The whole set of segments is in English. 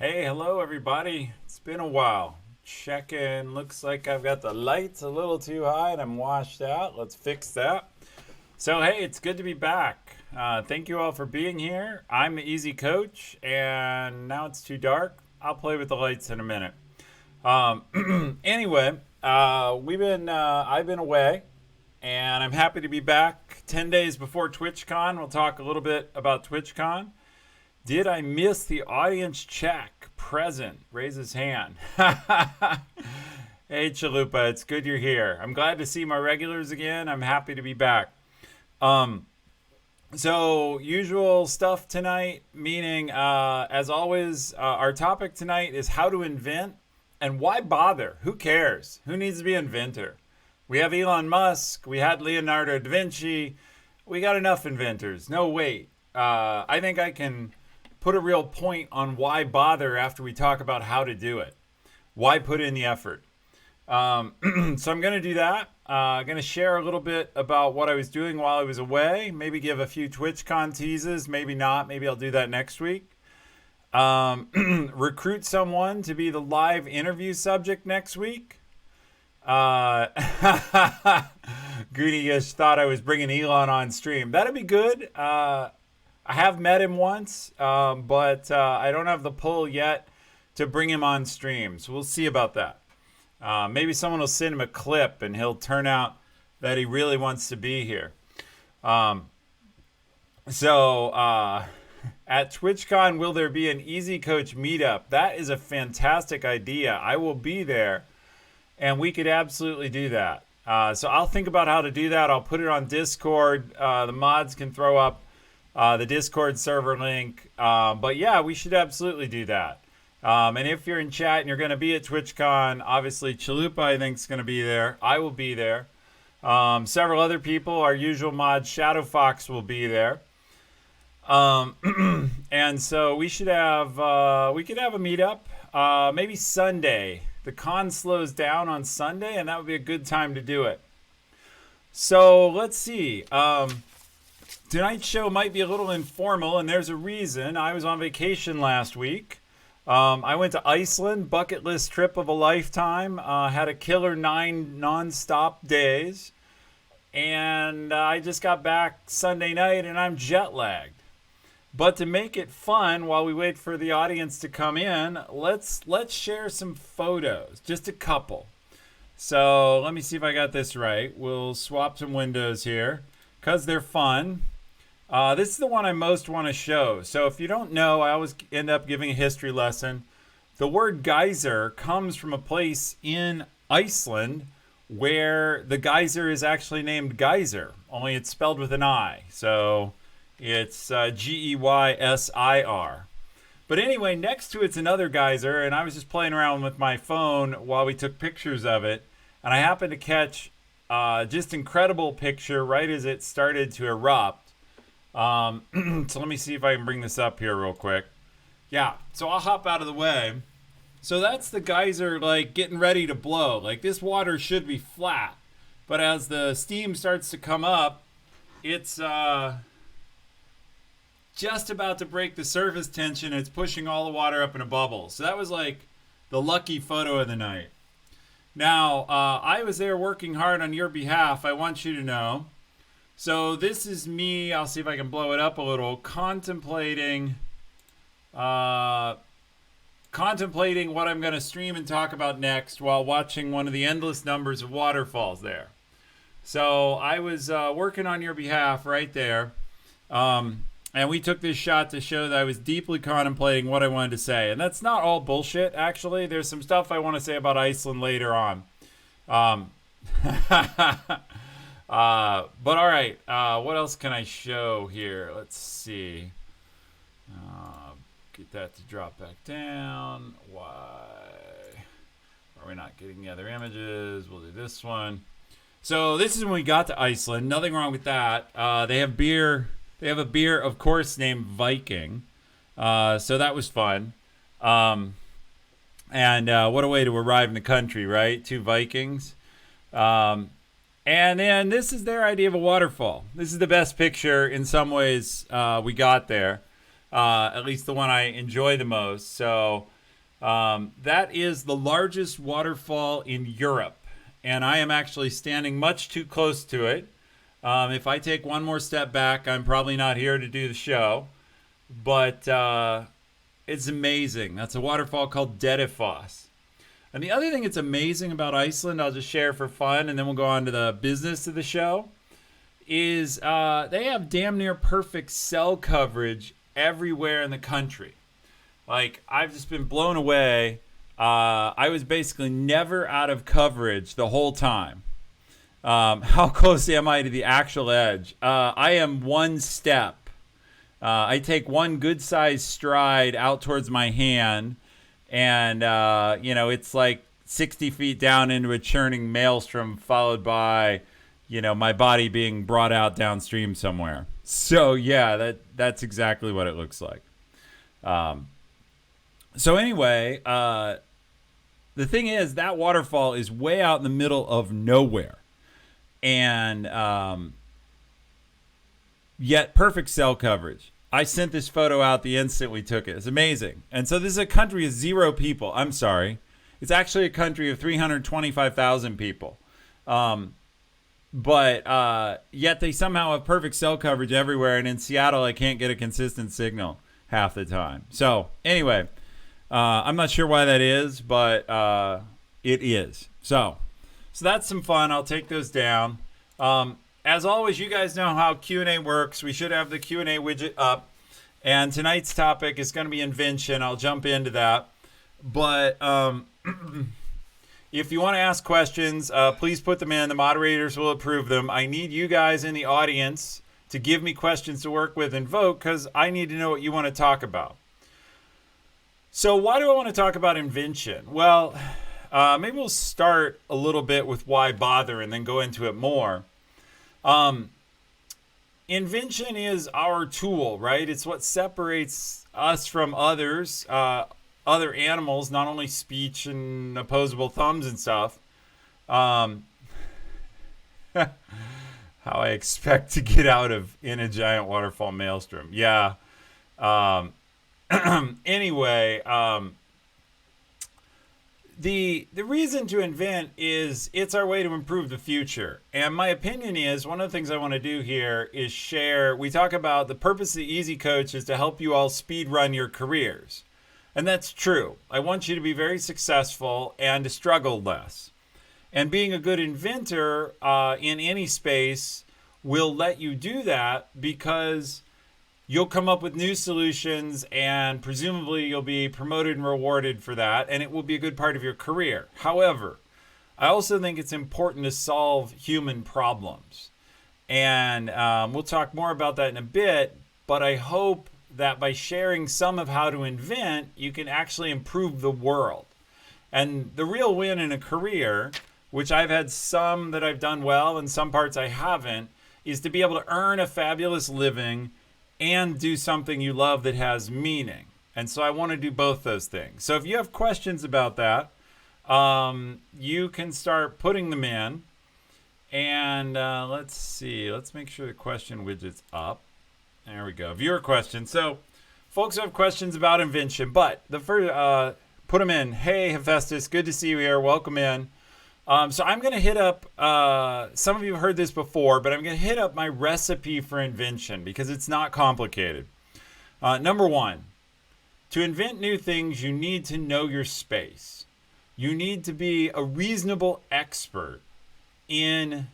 Hey, hello everybody. It's been a while. Check in. Looks like I've got the lights a little too high and I'm washed out. Let's fix that. So, hey, it's good to be back. Thank you all for being here. I'm the Easy Coach, and now it's too dark. I'll play with the lights in a minute. Anyway, I've been away, and I'm happy to be back 10 days before TwitchCon. We'll talk a little bit about TwitchCon. Did I miss the audience check? Present. Raise his hand. Hey, Chalupa, it's good you're here. I'm glad to see my regulars again. I'm happy to be back. Um, so, usual stuff tonight, meaning, as always, our topic tonight is how to invent and why bother? Who cares? Who needs to be an inventor? We have Elon Musk, we had Leonardo da Vinci, we got enough inventors. No, wait. I think I can put a real point on why bother after we talk about how to do it. Why put in the effort? So I'm going to do that. I'm going to share a little bit about what I was doing while I was away. Maybe give a few TwitchCon teases. Maybe not. Maybe I'll do that next week. Recruit someone to be the live interview subject next week. Goody just thought I was bringing Elon on stream. That'd be good. I have met him once, but I don't have the pull yet to bring him on stream. So we'll see about that. Maybe someone will send him a clip and he'll turn out that he really wants to be here. So at TwitchCon, will there be an Easy Coach meetup? That is a fantastic idea. I will be there, and we could absolutely do that. So I'll think about how to do that. I'll put it on Discord. The mods can throw up the Discord server link. But yeah, we should absolutely do that. And if you're in chat and you're going to be at TwitchCon, obviously Chalupa I think is going to be there. I will be there. Several other people, our usual mod Shadow Fox will be there. And so we should have we could have a meetup maybe Sunday. The con slows down on Sunday, and that would be a good time to do it. So let's see. Tonight's show might be a little informal, and there's a reason. I was on vacation last week. I went to Iceland, bucket list trip of a lifetime. Had a killer 9 non-stop days. And I just got back Sunday night, and I'm jet lagged. But to make it fun while we wait for the audience to come in, let's share some photos, just a couple. So let me see if I got this right. We'll swap some windows here because they're fun. This is the one I most want to show. So if you don't know, I always end up giving a history lesson. The word geyser comes from a place in Iceland where the geyser is actually named Geyser, only it's spelled with an I. So it's Geysir. But anyway, next to it's another geyser, and I was just playing around with my phone while we took pictures of it, and I happened to catch just incredible picture right as it started to erupt. So let me see if I can bring this up here real quick. Yeah, so I'll hop out of the way. So that's the geyser like getting ready to blow. Like this water should be flat, but as the steam starts to come up, it's just about to break the surface tension. It's pushing all the water up in a bubble. So that was like the lucky photo of the night. Now, I was there working hard on your behalf. I want you to know. So this is me. I'll see if I can blow it up a little. Contemplating what I'm going to stream and talk about next while watching one of the endless numbers of waterfalls there. So I was working on your behalf right there. And we took this shot to show that I was deeply contemplating what I wanted to say. And that's not all bullshit, actually. There's some stuff I want to say about Iceland later on. But all right. What else can I show here? Let's see. Get that to drop back down. Why are we not getting the other images? We'll do this one. So this is when we got to Iceland. Nothing wrong with that. They have beer. They have a beer, of course, named Viking. So that was fun. And what a way to arrive in the country, right? 2 Vikings. And then this is their idea of a waterfall. This is the best picture in some ways we got there. at least the one I enjoy the most. So that is the largest waterfall in Europe. And I am actually standing much too close to it. If I take one more step back, I'm probably not here to do the show. But it's amazing. That's a waterfall called Dettifoss. And the other thing that's amazing about Iceland, I'll just share for fun, and then we'll go on to the business of the show, is they have damn near perfect cell coverage everywhere in the country. Like, I've just been blown away. I was basically never out of coverage the whole time. How close am I to the actual edge? I am one step. I take one good-sized stride out towards my hand, and, it's like 60 feet down into a churning maelstrom, followed by, my body being brought out downstream somewhere. So, yeah, that's exactly what it looks like. So anyway, the thing is, that waterfall is way out in the middle of nowhere. And yet perfect cell coverage. I sent this photo out the instant we took it. It's amazing. And so this is a country of 0 people. I'm sorry. It's actually a country of 325,000 people. But yet they somehow have perfect cell coverage everywhere. And in Seattle, I can't get a consistent signal half the time. So anyway, I'm not sure why that is, but it is. So that's some fun. I'll take those down. As always, you guys know how Q&A works. We should have the Q&A widget up. And tonight's topic is going to be invention. I'll jump into that. But if you want to ask questions, please put them in. The moderators will approve them. I need you guys in the audience to give me questions to work with and vote, because I need to know what you want to talk about. So why do I want to talk about invention? Well, maybe we'll start a little bit with why bother and then go into it more. Invention is our tool, right? It's what separates us from others, other animals, not only speech and opposable thumbs and stuff. How I expect to get out of in a giant waterfall maelstrom. Yeah. Anyway, the reason to invent is it's our way to improve the future. And my opinion is, one of the things I want to do here is share. We talk about the purpose of the Easy Coach is to help you all speed run your careers. And that's true. I want you to be very successful and to struggle less. And being a good inventor in any space will let you do that, because you'll come up with new solutions and presumably you'll be promoted and rewarded for that, and it will be a good part of your career. However, I also think it's important to solve human problems. And we'll talk more about that in a bit, but I hope that by sharing some of how to invent, you can actually improve the world. And the real win in a career, which I've had some that I've done well and some parts I haven't, is to be able to earn a fabulous living and do something you love that has meaning. And so I want to do both those things. So if you have questions about that, you can start putting them in. And let's see. Let's make sure the question widget's up. There we go. Viewer questions. So folks have questions about invention, but the first, put them in. Hey, Hephaestus, good to see you here. Welcome in. So I'm going to hit up, some of you have heard this before, but I'm going to hit up my recipe for invention because it's not complicated. Number one, to invent new things, you need to know your space. You need to be a reasonable expert in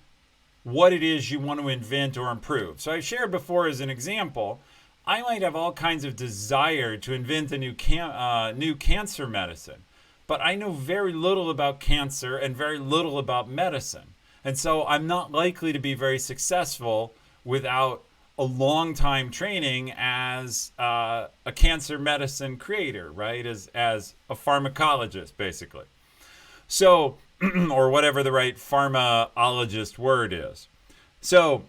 what it is you want to invent or improve. So I shared before as an example, I might have all kinds of desire to invent a new cancer medicine. But I know very little about cancer and very little about medicine. And so I'm not likely to be very successful without a long time training as a cancer medicine creator, right? As a pharmacologist, basically. So, or whatever the right pharmacologist word is. So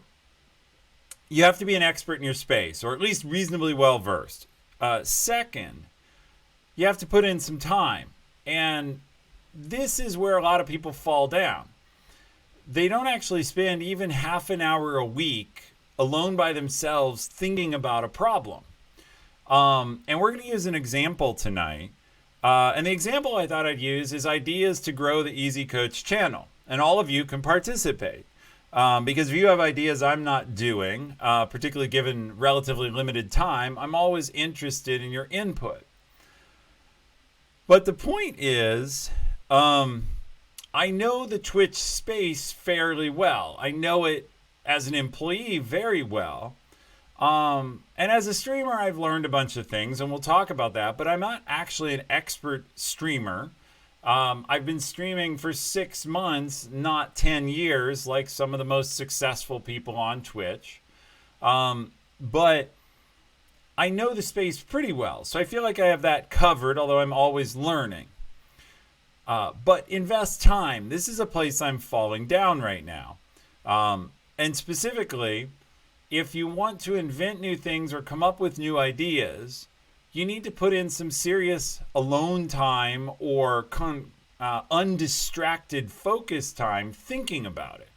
you have to be an expert in your space, or at least reasonably well versed. Second, you have to put in some time. And this is where a lot of people fall down. They don't actually spend even half an hour a week alone by themselves thinking about a problem. And we're going to use an example tonight. And the example I thought I'd use is ideas to grow the Easy Coach channel. And all of you can participate. Because if you have ideas I'm not doing, particularly given relatively limited time, I'm always interested in your input. But the point is, I know the Twitch space fairly well. I know it as an employee very well. And as a streamer, I've learned a bunch of things, and we'll talk about that, but I'm not actually an expert streamer. I've been streaming for 6 months, not 10 years, like some of the most successful people on Twitch. But I know the space pretty well, so I feel like I have that covered, although I'm always learning. But invest time. This is a place I'm falling down right now. And specifically, if you want to invent new things or come up with new ideas, you need to put in some serious alone time or undistracted focus time thinking about it.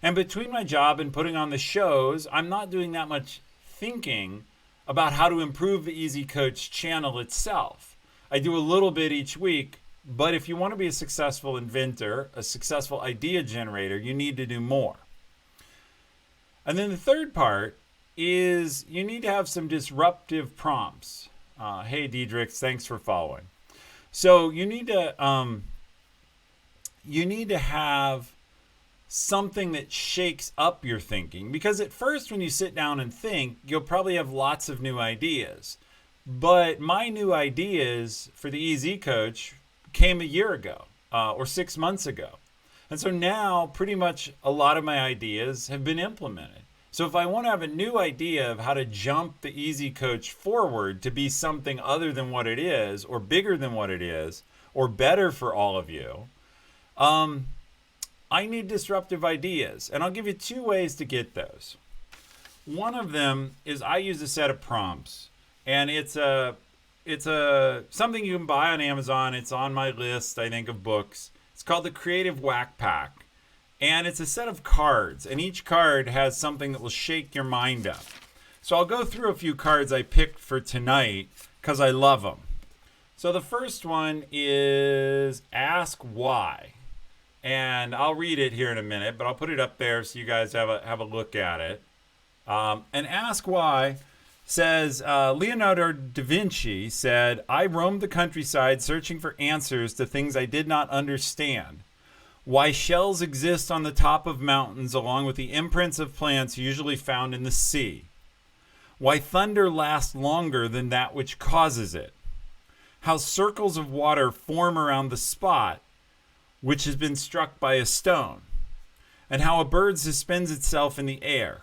And between my job and putting on the shows, I'm not doing that much thinking about how to improve the Easy Coach channel itself. I do a little bit each week, but if you want to be a successful inventor, a successful idea generator, you need to do more. And then the third part is you need to have some disruptive prompts. Hey, Diedrich, thanks for following. So you need to have something that shakes up your thinking, because at first when you sit down and think, you'll probably have lots of new ideas. But my new ideas for the Easy Coach came a year ago or 6 months ago. And so now pretty much a lot of my ideas have been implemented. So if I want to have a new idea of how to jump the Easy Coach forward to be something other than what it is, or bigger than what it is, or better for all of you, I need disruptive ideas. And I'll give you 2 ways to get those. One of them is I use a set of prompts. And it's something you can buy on Amazon. It's on my list, I think, of books. It's called the Creative Whack Pack. And it's a set of cards. And each card has something that will shake your mind up. So I'll go through a few cards I picked for tonight because I love them. So the first one is Ask Why. And I'll read it here in a minute, but I'll put it up there so you guys have a look at it. And Ask Why says, Leonardo da Vinci said, I roamed the countryside searching for answers to things I did not understand. Why shells exist on the top of mountains along with the imprints of plants usually found in the sea. Why thunder lasts longer than that which causes it. How circles of water form around the spot which has been struck by a stone. And how a bird suspends itself in the air.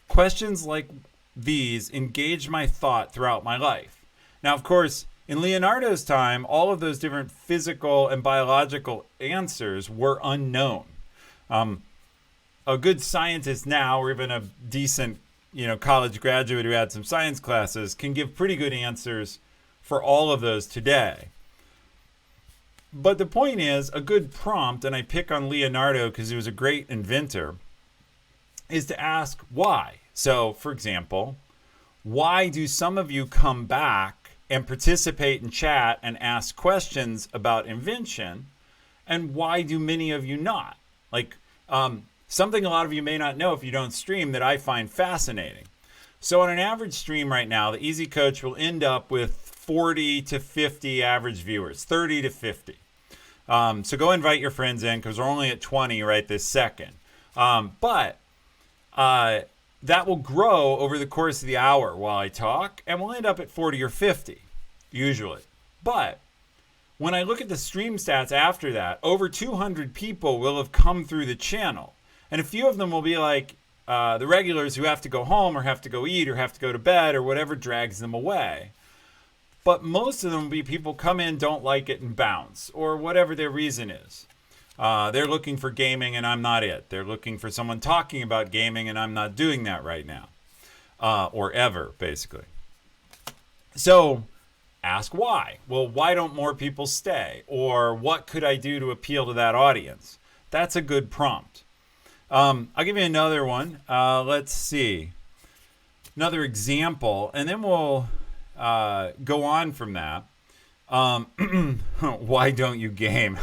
Questions like these engage my thought throughout my life. Now, of course, in Leonardo's time, all of those different physical and biological answers were unknown. A good scientist now, or even a decent, college graduate who had some science classes, can give pretty good answers for all of those today. But the point is, a good prompt, and I pick on Leonardo because he was a great inventor, is to ask why. So, for example, why do some of you come back and participate in chat and ask questions about invention, and why do many of you not? Like, something a lot of you may not know if you don't stream that I find fascinating. So on an average stream right now, the Easy Coach will end up with 40 to 50 average viewers, 30 to 50. So go invite your friends in because we're only at 20 right this second. But that will grow over the course of the hour while I talk, and we'll end up at 40 or 50, usually. But when I look at the stream stats after that, over 200 people will have come through the channel. And a few of them will be like the regulars who have to go home or have to go eat or have to go to bed or whatever drags them away. But most of them will be people come in, don't like it, and bounce, or whatever their reason is. They're looking for gaming and I'm not it. They're looking for someone talking about gaming and I'm not doing that right now. Or ever, basically. So ask why. Well, why don't more people stay? Or what could I do to appeal to that audience? That's a good prompt. I'll give you another one. Let's see. Another example. And then we'll go on from that. Why don't you game?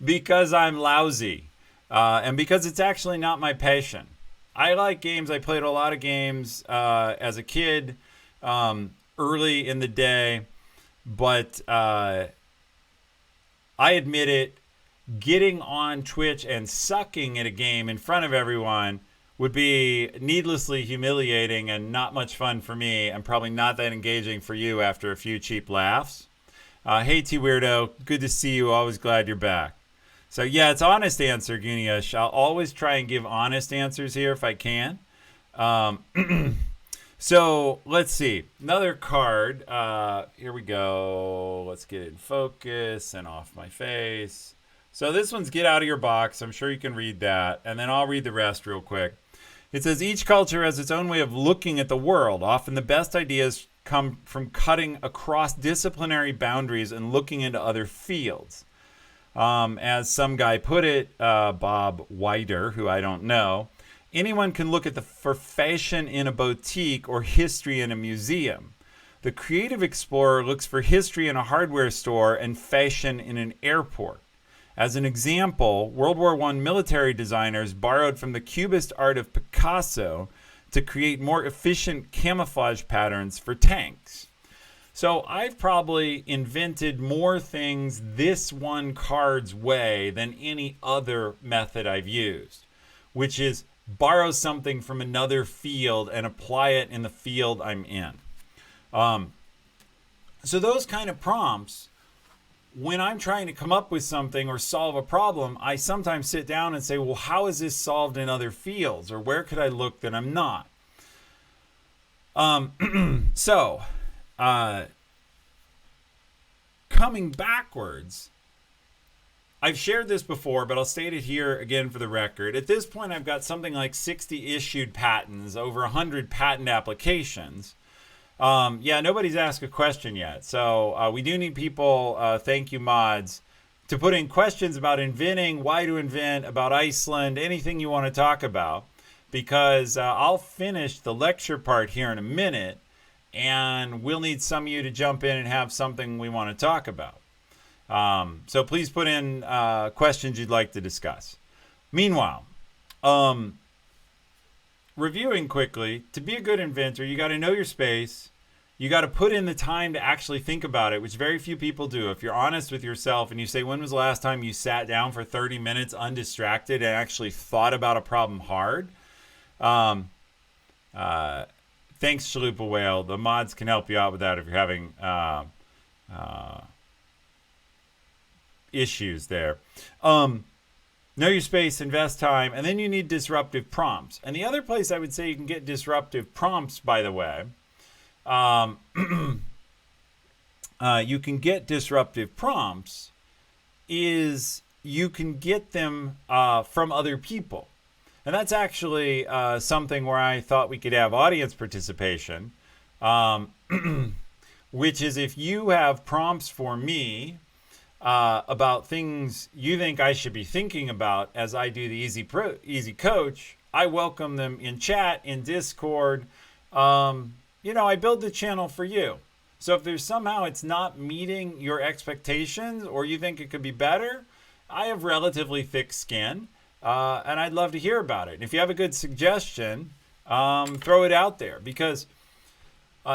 Because I'm lousy. And because it's actually not my passion. I like games. I played a lot of games as a kid, early in the day. But I admit it, getting on Twitch and sucking at a game in front of everyone would be needlessly humiliating and not much fun for me, and probably not that engaging for you after a few cheap laughs. Hey, T Weirdo, good to see you. Always glad you're back. So yeah, it's honest answer, Guniash. I'll always try and give honest answers here if I can. So let's see. Another card. Here we go. Let's get it in focus and off my face. So this one's Get Out of Your Box. I'm sure you can read that. And then I'll read the rest real quick. It says, each culture has its own way of looking at the world. Often the best ideas come from cutting across disciplinary boundaries and looking into other fields. As some guy put it, Bob Wider, who I don't know, anyone can look at for fashion in a boutique or history in a museum. The creative explorer looks for history in a hardware store and fashion in an airport. As an example, World War I military designers borrowed from the Cubist art of Picasso to create more efficient camouflage patterns for tanks. So I've probably invented more things this one card's way than any other method I've used, which is borrow something from another field and apply it in the field I'm in. So those kind of prompts, when I'm trying to come up with something or solve a problem, I sometimes sit down and say, well, how is this solved in other fields? Or where could I look that I'm not? Coming backwards, I've shared this before, but I'll state it here again for the record. At this point, I've got something like 60 issued patents, over 100 patent applications. Nobody's asked a question yet. So we do need people, thank you mods, to put in questions about inventing, why to invent, about Iceland, anything you want to talk about. Because I'll finish the lecture part here in a minute, and we'll need some of you to jump in and have something we want to talk about. So please put in questions you'd like to discuss. Meanwhile, reviewing quickly, to be a good inventor, you got to know your space. You got to put in the time to actually think about it, which very few people do. If you're honest with yourself and you say, when was the last time you sat down for 30 minutes undistracted and actually thought about a problem hard? Thanks, Chalupa Whale. The mods can help you out with that if you're having issues there. Know your space, invest time, and then you need disruptive prompts. And the other place I would say you can get disruptive prompts, by the way, you can get disruptive prompts is you can get them from other people. And that's actually something where I thought we could have audience participation, which is if you have prompts for me about things you think I should be thinking about as I do the Easy Coach, I welcome them in chat, in Discord. I build the channel for you. So if there's somehow it's not meeting your expectations or you think it could be better, I have relatively thick skin. And I'd love to hear about it. And if you have a good suggestion, throw it out there, because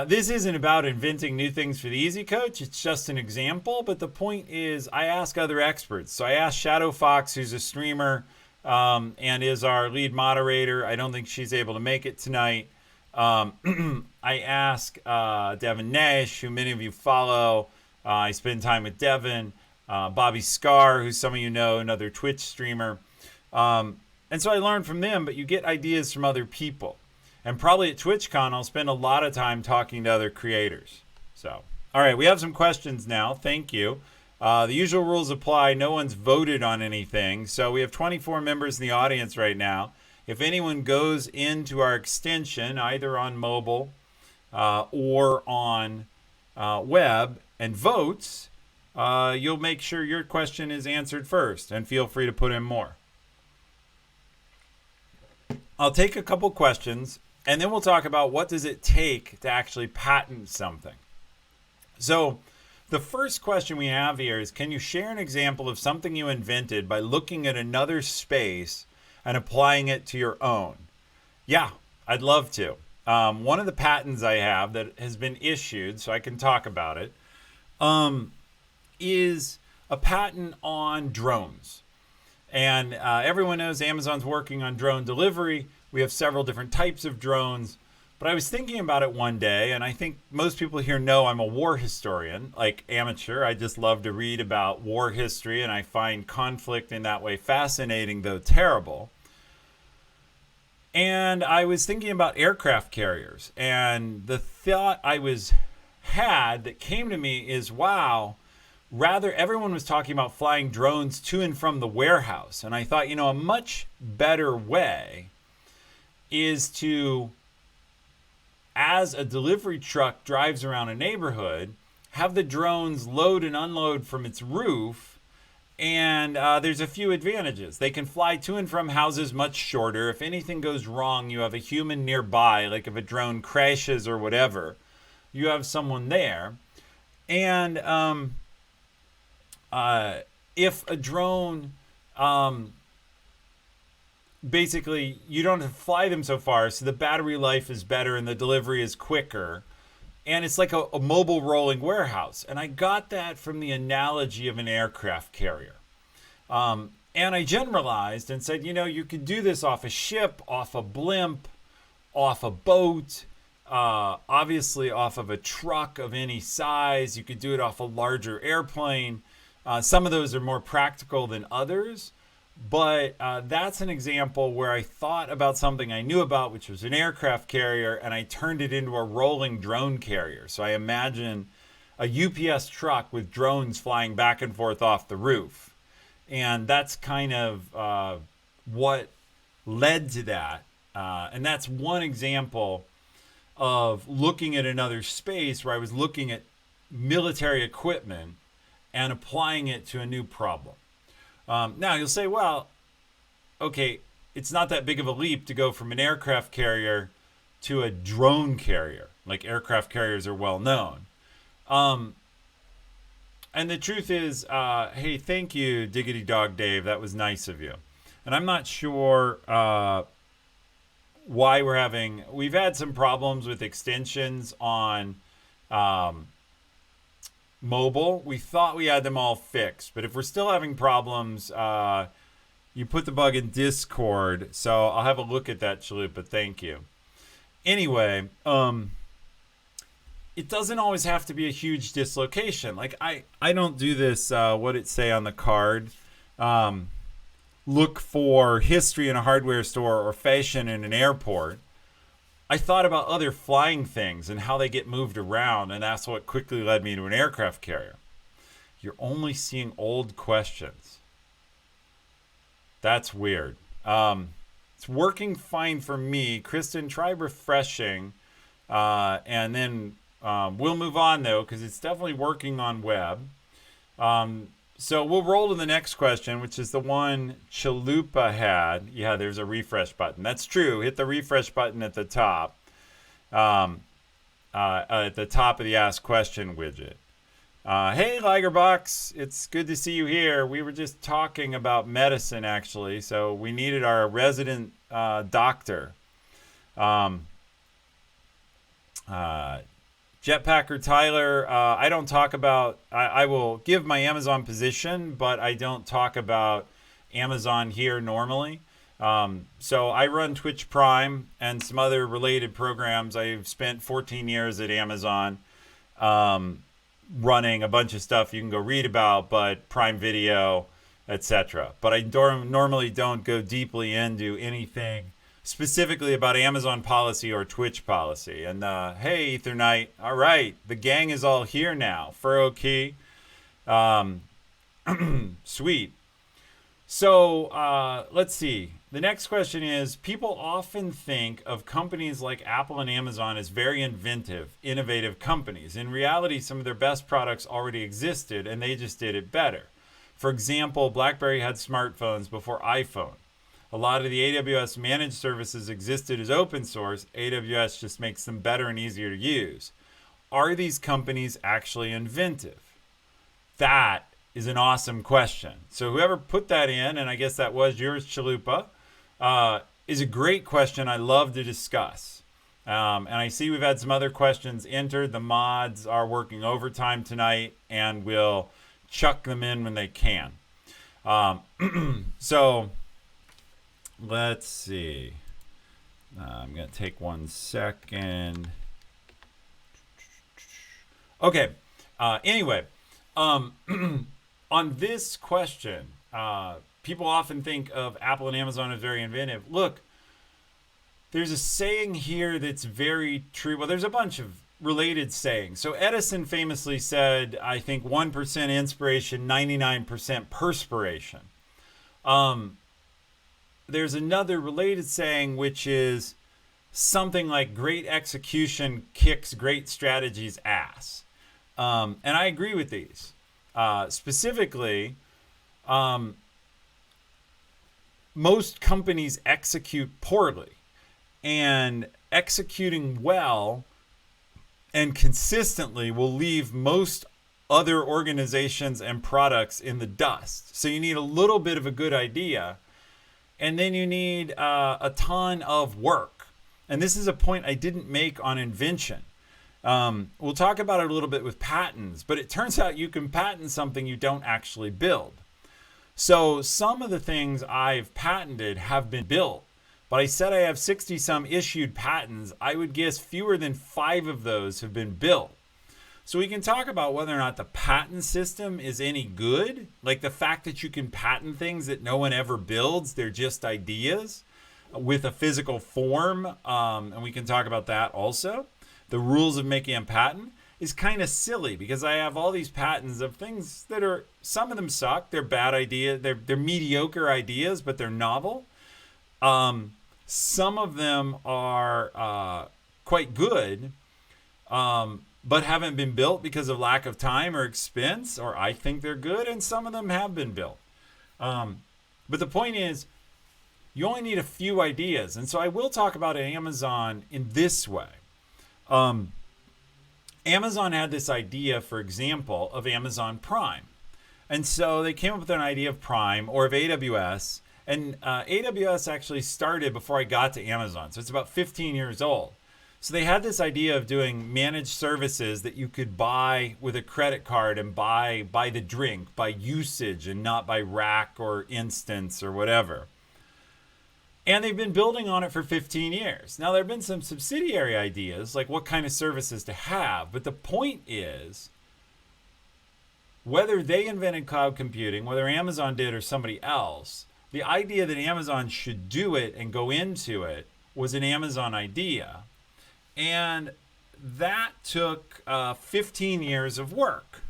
this isn't about inventing new things for the Easy Coach. It's just an example. But the point is I ask other experts. So I asked Shadow Fox, who's a streamer and is our lead moderator. I don't think she's able to make it tonight. I ask Devin Nash, who many of you follow. I spend time with Devin. Bobby Scar, who some of you know, another Twitch streamer. And so I learned from them, but you get ideas from other people. And probably at TwitchCon, I'll spend a lot of time talking to other creators. So, all right, we have some questions now. Thank you. The usual rules apply. No one's voted on anything. So we have 24 members in the audience right now. If anyone goes into our extension, either on mobile or on web, and votes, you'll make sure your question is answered first. And feel free to put in more. I'll take a couple questions. And then we'll talk about what does it take to actually patent something. So the first question we have here is, can you share an example of something you invented by looking at another space and applying it to your own? Yeah, I'd love to. One of the patents I have that has been issued, so I can talk about it, is a patent on drones. And everyone knows Amazon's working on drone delivery. We have several different types of drones. But I was thinking about it one day, and I think most people here know I'm a war historian, like amateur. I just love to read about war history, and I find conflict in that way fascinating, though terrible. And I was thinking about aircraft carriers, and the thought had that came to me is, wow, rather everyone was talking about flying drones to and from the warehouse. And I thought, a much better way is to, as a delivery truck drives around a neighborhood, have the drones load and unload from its roof. And there's a few advantages. They can fly to and from houses much shorter. If anything goes wrong, you have a human nearby, like if a drone crashes or whatever, you have someone there. And if a drone, basically, you don't have to fly them so far, so the battery life is better and the delivery is quicker. And it's like a mobile rolling warehouse. And I got that from the analogy of an aircraft carrier. And I generalized and said, you could do this off a ship, off a blimp, off a boat, obviously off of a truck of any size. You could do it off a larger airplane. Some of those are more practical than others. But that's an example where I thought about something I knew about, which was an aircraft carrier, and I turned it into a rolling drone carrier. So I imagine a UPS truck with drones flying back and forth off the roof. And that's kind of what led to that. And that's one example of looking at another space where I was looking at military equipment and applying it to a new problem. Now, you'll say, well, okay, it's not that big of a leap to go from an aircraft carrier to a drone carrier. Like, aircraft carriers are well known. And the truth is, hey, thank you, Diggity Dog Dave. That was nice of you. And I'm not sure why we've had some problems with extensions on mobile. We thought we had them all fixed, but if we're still having problems, you put the bug in Discord, so I'll have a look at that, Chalupa. Thank you. Anyway, it doesn't always have to be a huge dislocation. Like, I don't do this, what it say on the card, look for history in a hardware store or fashion in an airport. I thought about other flying things and how they get moved around, and that's what quickly led me to an aircraft carrier. You're only seeing old questions. That's weird. It's working fine for me. Kristen, try refreshing, and then we'll move on, though, because it's definitely working on web. So we'll roll to the next question, which is the one Chalupa had. Yeah, there's a refresh button. That's true. Hit the refresh button at the top. At the top of the Ask Question widget. Hey, Ligerbox. It's good to see you here. We were just talking about medicine, actually. So we needed our resident doctor. Jetpacker Tyler, I don't talk about, I will give my Amazon position, but I don't talk about Amazon here normally. So I run Twitch Prime and some other related programs. I've spent 14 years at Amazon running a bunch of stuff you can go read about, but Prime Video, etc. But I normally don't go deeply into anything specifically about Amazon policy or Twitch policy. And hey, Ethernight. All right, the gang is all here now. Furrow Key. Sweet. So let's see. The next question is, people often think of companies like Apple and Amazon as very innovative companies. In reality, some of their best products already existed and they just did it better. For example, BlackBerry had smartphones before iPhone. A lot of the AWS managed services existed as open source. AWS just makes them better and easier to use. Are these companies actually inventive? That is an awesome question. So whoever put that in, and I guess that was yours, Chalupa, is a great question I love to discuss. And I see we've had some other questions entered. The mods are working overtime tonight, and will chuck them in when they can. So let's see. I'm going to take 1 second. Okay. Anyway, on this question, people often think of Apple and Amazon as very inventive. Look, there's a saying here that's very true. Well, there's a bunch of related sayings. So Edison famously said, I think 1% inspiration, 99% perspiration. There's another related saying, which is something like great execution kicks great strategy's ass. And I agree with these. Specifically, most companies execute poorly. And executing well and consistently will leave most other organizations and products in the dust. So you need a little bit of a good idea, and then you need a ton of work. And this is a point I didn't make on invention. We'll talk about it a little bit with patents, but it turns out you can patent something you don't actually build. So some of the things I've patented have been built. But I said I have 60 some issued patents. I would guess fewer than 5 of those have been built. So we can talk about whether or not the patent system is any good. Like the fact that you can patent things that no one ever builds. They're just ideas with a physical form. And we can talk about that also. The rules of making a patent is kind of silly because I have all these patents of things that are, some of them suck. They're bad ideas. They're mediocre ideas, but they're novel. Some of them are quite good, but haven't been built because of lack of time or expense, or I think they're good, and some of them have been built. But the point is, you only need a few ideas. And so I will talk about Amazon in this way. Amazon had this idea, for example, of Amazon Prime. And so they came up with an idea of Prime or of AWS. And AWS actually started before I got to Amazon. So it's about 15 years old. So they had this idea of doing managed services that you could buy with a credit card and buy the drink, by usage and not by rack or instance or whatever. And they've been building on it for 15 years. Now, there have been some subsidiary ideas, like what kind of services to have. But the point is, whether they invented cloud computing, whether Amazon did or somebody else, the idea that Amazon should do it and go into it was an Amazon idea. And that took 15 years of work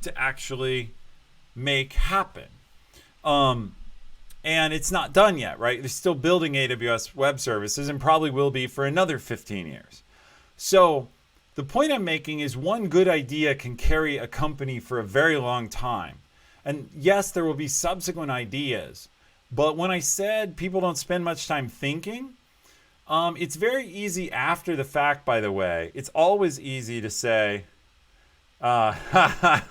to actually make happen. And it's not done yet, right? They're still building AWS web services and probably will be for another 15 years. So the point I'm making is one good idea can carry a company for a very long time. And yes, there will be subsequent ideas. But when I said people don't spend much time thinking, it's very easy after the fact, by the way. It's always easy to say, I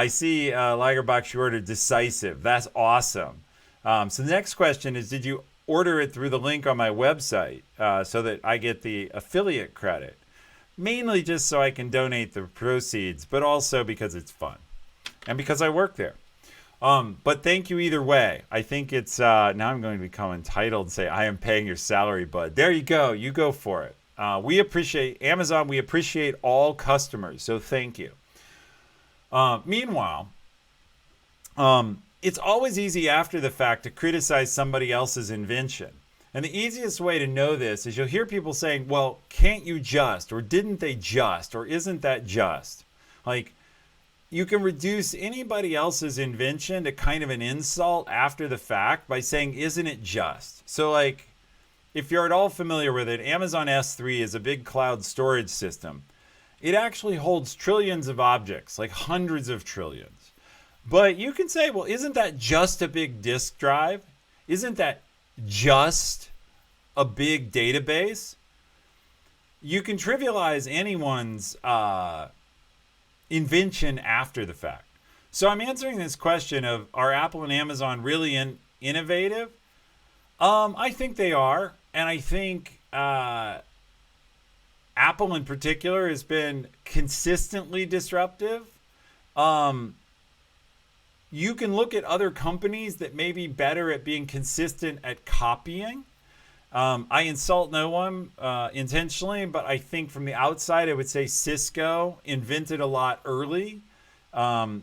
see Lagerbach, you ordered Decisive. That's awesome. So the next question is, did you order it through the link on my website so that I get the affiliate credit? Mainly just so I can donate the proceeds, but also because it's fun and because I work there. But thank you either way. I think it's, now I'm going to become entitled and say, I am paying your salary, bud. There you go. You go for it. We appreciate Amazon. We appreciate all customers. So thank you. Meanwhile, it's always easy after the fact to criticize somebody else's invention. And the easiest way to know this is you'll hear people saying, well, can't you just, or didn't they just, or isn't that just? Like, you can reduce anybody else's invention to kind of an insult after the fact by saying, isn't it just? So like, if you're at all familiar with it, Amazon S3 is a big cloud storage system. It actually holds trillions of objects, like hundreds of trillions. But you can say, well, isn't that just a big disk drive? Isn't that just a big database, you can trivialize anyone's invention after the fact. So I'm answering this question of, are Apple and Amazon really innovative? I think they are. And I think Apple in particular has been consistently disruptive. You can look at other companies that may be better at being consistent at copying. I insult no one intentionally, but I think from the outside, I would say Cisco invented a lot early.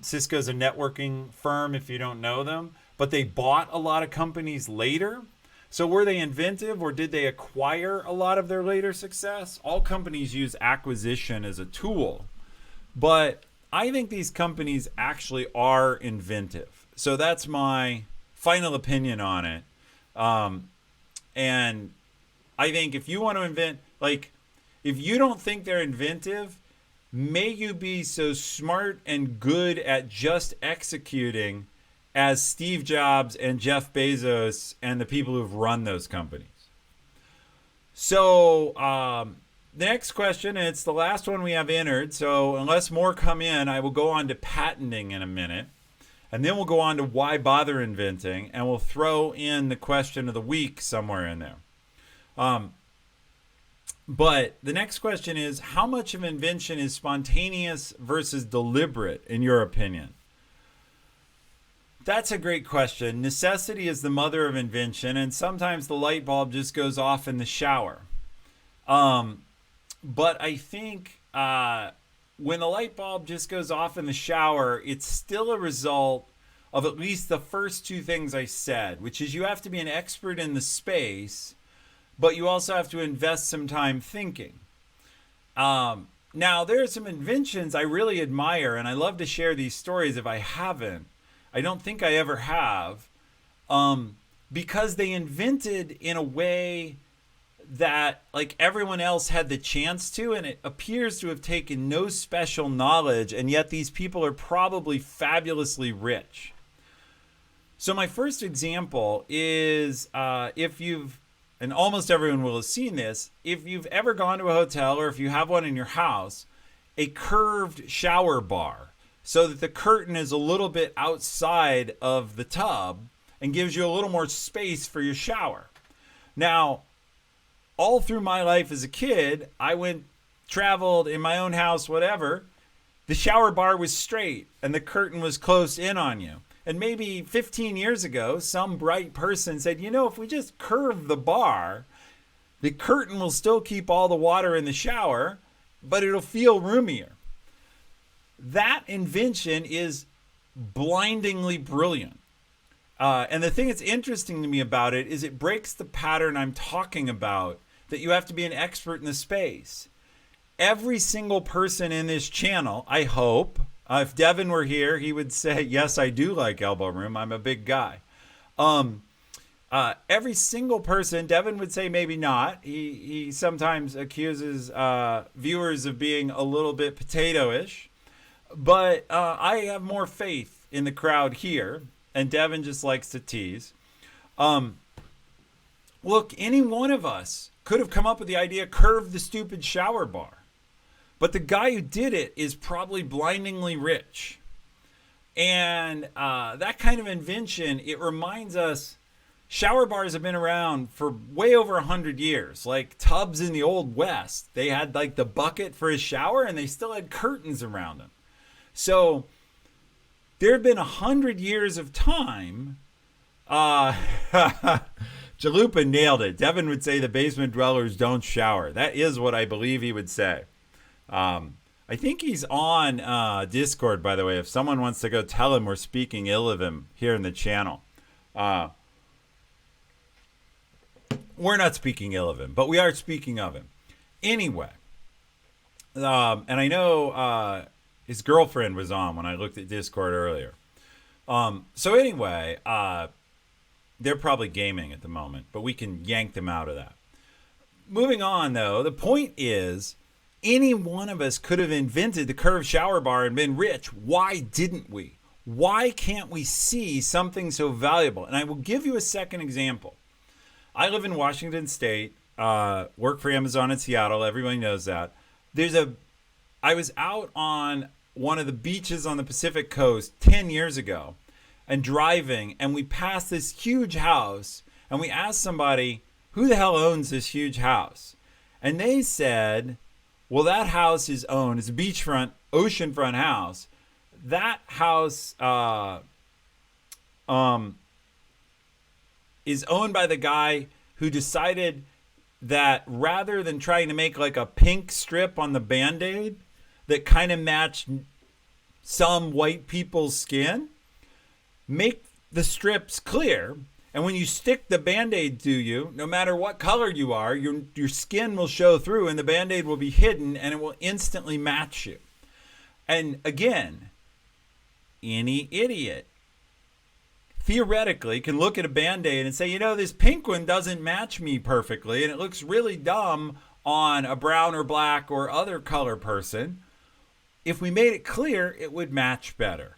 Cisco's a networking firm if you don't know them, but they bought a lot of companies later. So were they inventive, or did they acquire a lot of their later success? All companies use acquisition as a tool, but I think these companies actually are inventive. So that's my final opinion on it. And I think if you want to invent, like, if you don't think they're inventive, may you be so smart and good at just executing as Steve Jobs and Jeff Bezos and the people who've run those companies. So the next question, and it's the last one we have entered, so unless more come in, I will go on to patenting in a minute. And then we'll go on to why bother inventing, and we'll throw in the question of the week somewhere in there. But the next question is, how much of invention is spontaneous versus deliberate, in your opinion? That's a great question. Necessity is the mother of invention, and sometimes the light bulb just goes off in the shower. But I think when the light bulb just goes off in the shower, it's still a result of at least the first two things I said, which is you have to be an expert in the space, but you also have to invest some time thinking. Now, there are some inventions I really admire, and I love to share these stories if I haven't. I don't think I ever have, because they invented in a way that like everyone else had the chance to, and it appears to have taken no special knowledge, and yet these people are probably fabulously rich. So my first example is if you've, and almost everyone will have seen this, if you've ever gone to a hotel or if you have one in your house, a curved shower bar so that the curtain is a little bit outside of the tub and gives you a little more space for your shower. Now, all through my life as a kid, I traveled in my own house, whatever. The shower bar was straight and the curtain was close in on you. And maybe 15 years ago, some bright person said, you know, if we just curve the bar, the curtain will still keep all the water in the shower, but it'll feel roomier. That invention is blindingly brilliant. And the thing that's interesting to me about it is it breaks the pattern I'm talking about, that you have to be an expert in the space. Every single person in this channel, I hope, if Devin were here, he would say, yes, I do like elbow room. I'm a big guy. Every single person, Devin would say maybe not. He sometimes accuses viewers of being a little bit potato-ish. But I have more faith in the crowd here. And Devin just likes to tease. Look, any one of us could have come up with the idea, curve the stupid shower bar. But the guy who did it is probably blindingly rich. And that kind of invention, it reminds us, shower bars have been around for way over 100 years. Like tubs in the Old West, they had like the bucket for a shower and they still had curtains around them. So there have been 100 years of time. Jalupa nailed it. Devin would say the basement dwellers don't shower. That is what I believe he would say. I think he's on Discord, by the way, if someone wants to go tell him we're speaking ill of him here in the channel. We're not speaking ill of him, but we are speaking of him. Anyway, and I know his girlfriend was on when I looked at Discord earlier. So anyway, they're probably gaming at the moment, but we can yank them out of that. Moving on, though, the point is, any one of us could have invented the curved shower bar and been rich. Why didn't we? Why can't we see something so valuable? And I will give you a second example. I live in Washington State. Work for Amazon in Seattle. Everybody knows that. I was out on one of the beaches on the Pacific Coast 10 years ago and driving, and we passed this huge house, and we asked somebody, who the hell owns this huge house? And they said, well, that house is owned. It's a beachfront, oceanfront house. That house is owned by the guy who decided that rather than trying to make like a pink strip on the Band-Aid that kind of matched some white people's skin, make the strips clear. And when you stick the Band-Aid to you, no matter what color you are, your skin will show through and the Band-Aid will be hidden and it will instantly match you. And again, any idiot theoretically can look at a Band-Aid and say, you know, this pink one doesn't match me perfectly and it looks really dumb on a brown or black or other color person. If we made it clear, it would match better.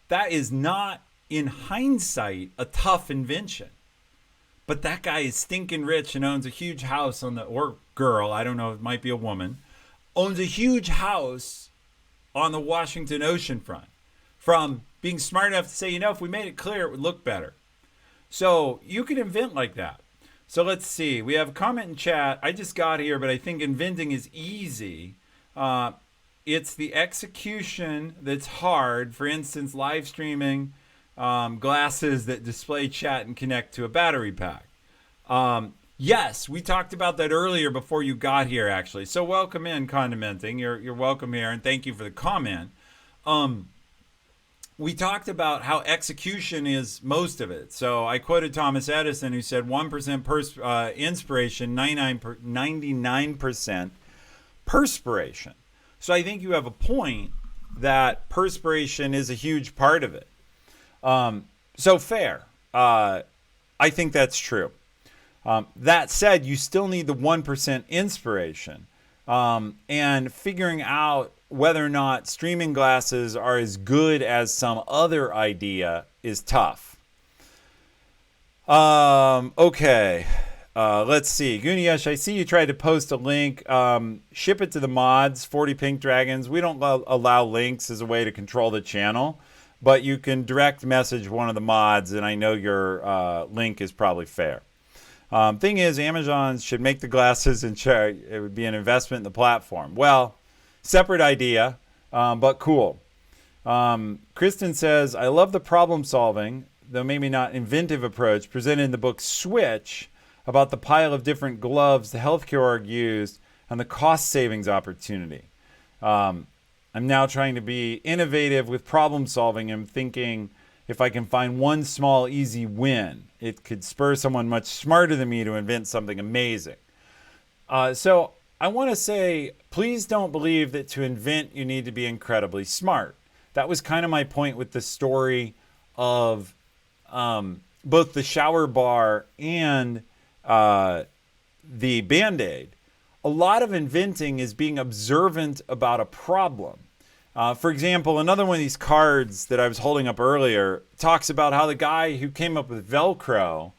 That is not, in hindsight, a tough invention. But that guy is stinking rich and owns a huge house or girl, I don't know, it might be a woman, owns a huge house on the Washington oceanfront. From being smart enough to say, you know, if we made it clear, it would look better. So you can invent like that. So let's see. We have a comment in chat. I just got here, but I think inventing is easy. It's the execution that's hard. For instance, live streaming, glasses that display chat and connect to a battery pack. Yes, we talked about that earlier before you got here, actually. So welcome in, Condimenting. You're welcome here, and thank you for the comment. We talked about how execution is most of it. So I quoted Thomas Edison, who said 1% inspiration, 99% perspiration. So I think you have a point that perspiration is a huge part of it. So fair. I think that's true. That said, you still need the 1% inspiration. And figuring out whether or not streaming glasses are as good as some other idea is tough. Okay. Let's see. Guniyesh, I see you tried to post a link. Ship it to the mods, 40 Pink Dragons. We don't allow links as a way to control the channel, but you can direct message one of the mods, and I know your link is probably fair. Thing is, Amazon should make the glasses and it would be an investment in the platform. Well, separate idea, but cool. Kristen says, I love the problem solving, though maybe not inventive approach presented in the book Switch about the pile of different gloves the healthcare org used and the cost savings opportunity. I'm now trying to be innovative with problem solving and thinking if I can find one small, easy win, it could spur someone much smarter than me to invent something amazing. So I want to say, please don't believe that to invent you need to be incredibly smart. That was kind of my point with the story of both the shower bar and the Band-Aid. A lot of inventing is being observant about a problem. For example, another one of these cards that I was holding up earlier talks about how the guy who came up with Velcro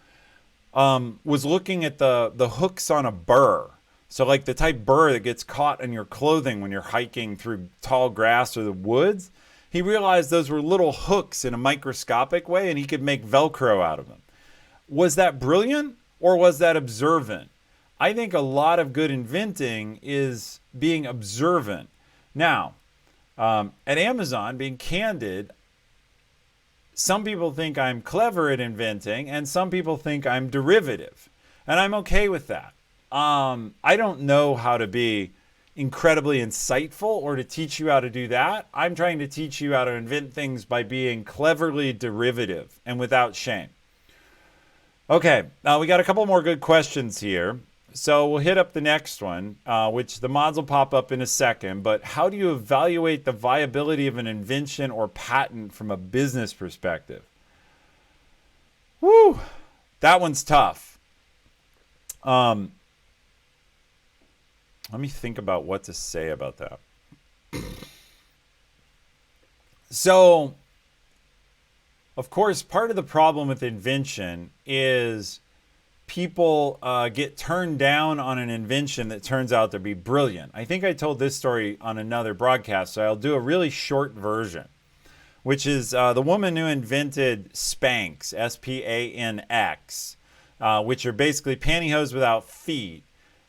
was looking at the hooks on a burr. So like the type burr that gets caught in your clothing when you're hiking through tall grass or the woods. He realized those were little hooks in a microscopic way, and he could make Velcro out of them. Was that brilliant or was that observant? I think a lot of good inventing is being observant. Now, at Amazon, being candid, some people think I'm clever at inventing and some people think I'm derivative. And I'm okay with that. I don't know how to be incredibly insightful or to teach you how to do that. I'm trying to teach you how to invent things by being cleverly derivative and without shame. Okay, now we got a couple more good questions here. So we'll hit up the next one, which the mods will pop up in a second. But how do you evaluate the viability of an invention or patent from a business perspective? Woo, that one's tough. Let me think about what to say about that. So, of course, part of the problem with invention is people get turned down on an invention that turns out to be brilliant? I think I told this story on another broadcast, so I'll do a really short version, which is the woman who invented Spanx, Spanx, which are basically pantyhose without feet.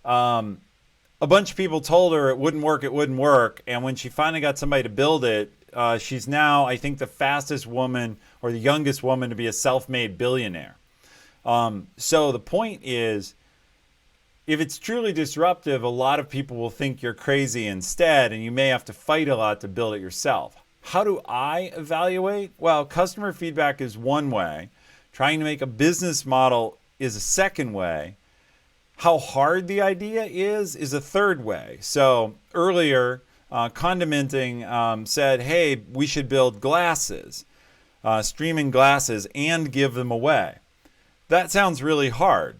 A bunch of people told her it wouldn't work. And when she finally got somebody to build it, she's now, I think, the fastest woman or the youngest woman to be a self-made billionaire. So the point is, if it's truly disruptive, a lot of people will think you're crazy instead, and you may have to fight a lot to build it yourself. How do I evaluate? Well, customer feedback is one way. Trying to make a business model is a second way. How hard the idea is a third way. So earlier, Condimenting said, hey, we should build glasses, streaming glasses, and give them away. That sounds really hard.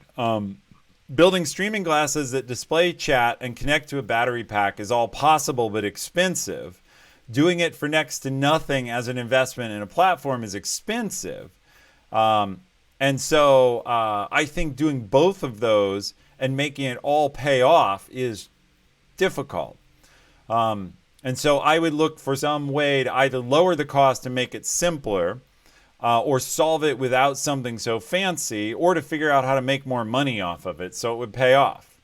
Building streaming glasses that display chat and connect to a battery pack is all possible but expensive. Doing it for next to nothing as an investment in a platform is expensive. And so I think doing both of those and making it all pay off is difficult. And so I would look for some way to either lower the cost and make it simpler, or solve it without something so fancy, or to figure out how to make more money off of it so it would pay off.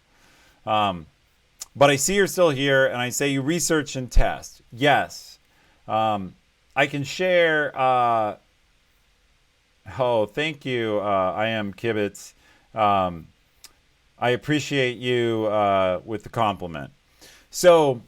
But I see you're still here, and I say you research and test. Yes. I can share. Thank you. I am Kibitz. I appreciate you with the compliment. So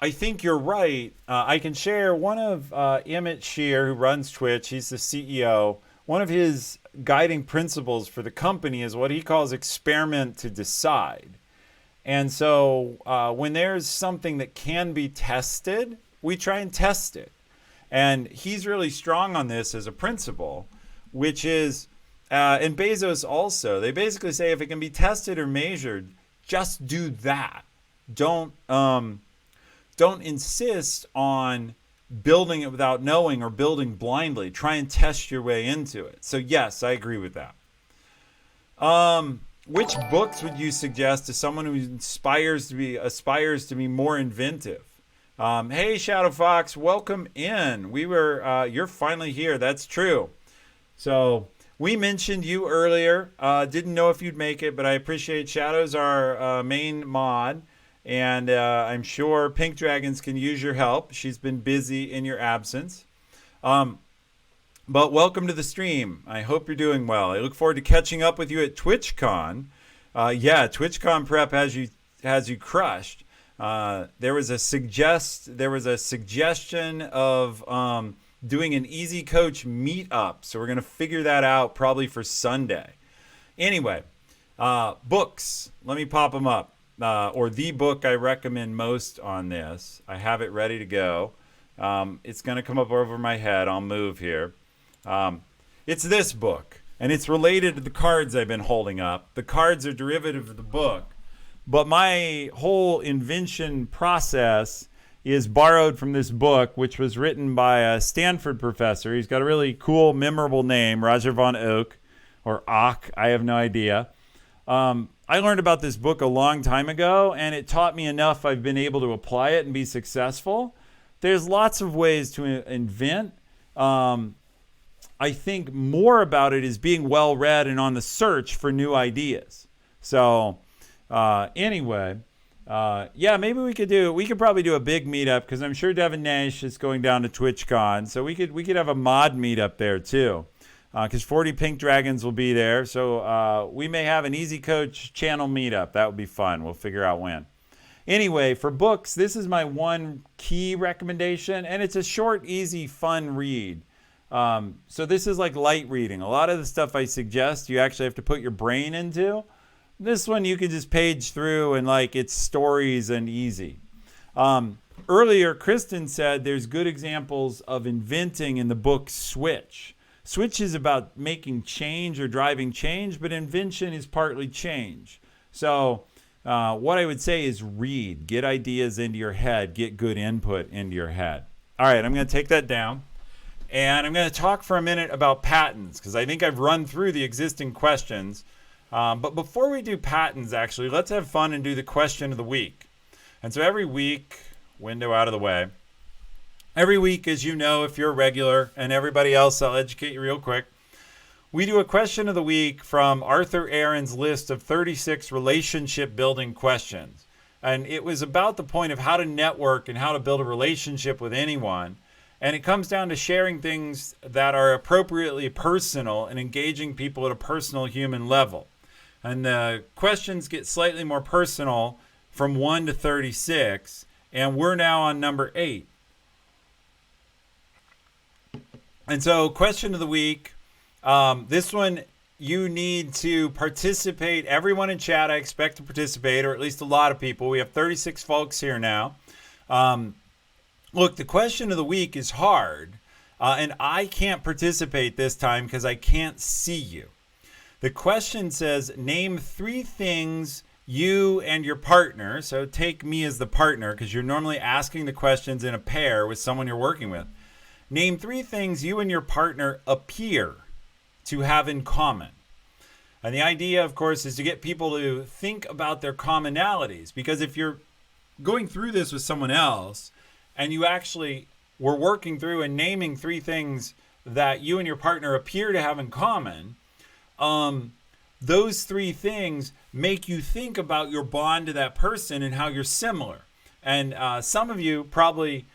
I think you're right. I can share one of Emmett Shear, who runs Twitch. He's the CEO. One of his guiding principles for the company is what he calls experiment to decide. And so when there's something that can be tested, we try and test it. And he's really strong on this as a principle, which is, and Bezos also, they basically say if it can be tested or measured, just do that. Don't insist on building it without knowing or building blindly. Try and test your way into it. So yes, I agree with that. Which books would you suggest to someone who aspires to be more inventive? Hey, Shadow Fox, welcome in. You're finally here. That's true. So we mentioned you earlier. Didn't know if you'd make it, but I appreciate Shadow's our main mod. And I'm sure Pink Dragons can use your help. She's been busy in your absence. But welcome to the stream. I hope you're doing well. I look forward to catching up with you at TwitchCon. TwitchCon prep has you crushed. There was a suggestion of doing an Easy Coach meetup. So we're going to figure that out probably for Sunday. Anyway, books. Let me pop them up. Or the book I recommend most on this. I have it ready to go. It's going to come up over my head. I'll move here. It's this book, and it's related to the cards I've been holding up. The cards are derivative of the book, but my whole invention process is borrowed from this book, which was written by a Stanford professor. He's got a really cool, memorable name, Roger von Ock, or Ock. I have no idea. I learned about this book a long time ago, and it taught me enough I've been able to apply it and be successful. There's lots of ways to invent. I think more about it is being well-read and on the search for new ideas. So anyway, maybe we could probably do a big meetup, because I'm sure Devin Nash is going down to TwitchCon. So we could have a mod meetup there too. Because 40 Pink Dragons will be there. So we may have an Easy Coach channel meetup. That would be fun. We'll figure out when. Anyway, for books, this is my one key recommendation. And it's a short, easy, fun read. So this is like light reading. A lot of the stuff I suggest, you actually have to put your brain into. This one, you can just page through and it's stories and easy. Earlier, Kristen said there's good examples of inventing in the book Switch. Switch is about making change or driving change, but invention is partly change. So what I would say is read. Get ideas into your head. Get good input into your head. All right, I'm going to take that down. And I'm going to talk for a minute about patents because I think I've run through the existing questions. But before we do patents, actually, let's have fun and do the question of the week. And so every week, window out of the way, every week, as you know, if you're a regular, and everybody else, I'll educate you real quick. We do a question of the week from Arthur Aaron's list of 36 relationship building questions. And it was about the point of how to network and how to build a relationship with anyone. And it comes down to sharing things that are appropriately personal and engaging people at a personal human level. And the questions get slightly more personal from 1 to 36. And we're now on number 8. And so question of the week. This one, you need to participate. Everyone in chat, I expect to participate, or at least a lot of people. We have 36 folks here now. Look, the question of the week is hard, and I can't participate this time because I can't see you. The question says, name 3 things you and your partner, so take me as the partner because you're normally asking the questions in a pair with someone you're working with. Name 3 things you and your partner appear to have in common. And the idea, of course, is to get people to think about their commonalities. Because if you're going through this with someone else and you actually were working through and naming 3 things that you and your partner appear to have in common, those 3 things make you think about your bond to that person and how you're similar. And some of you probably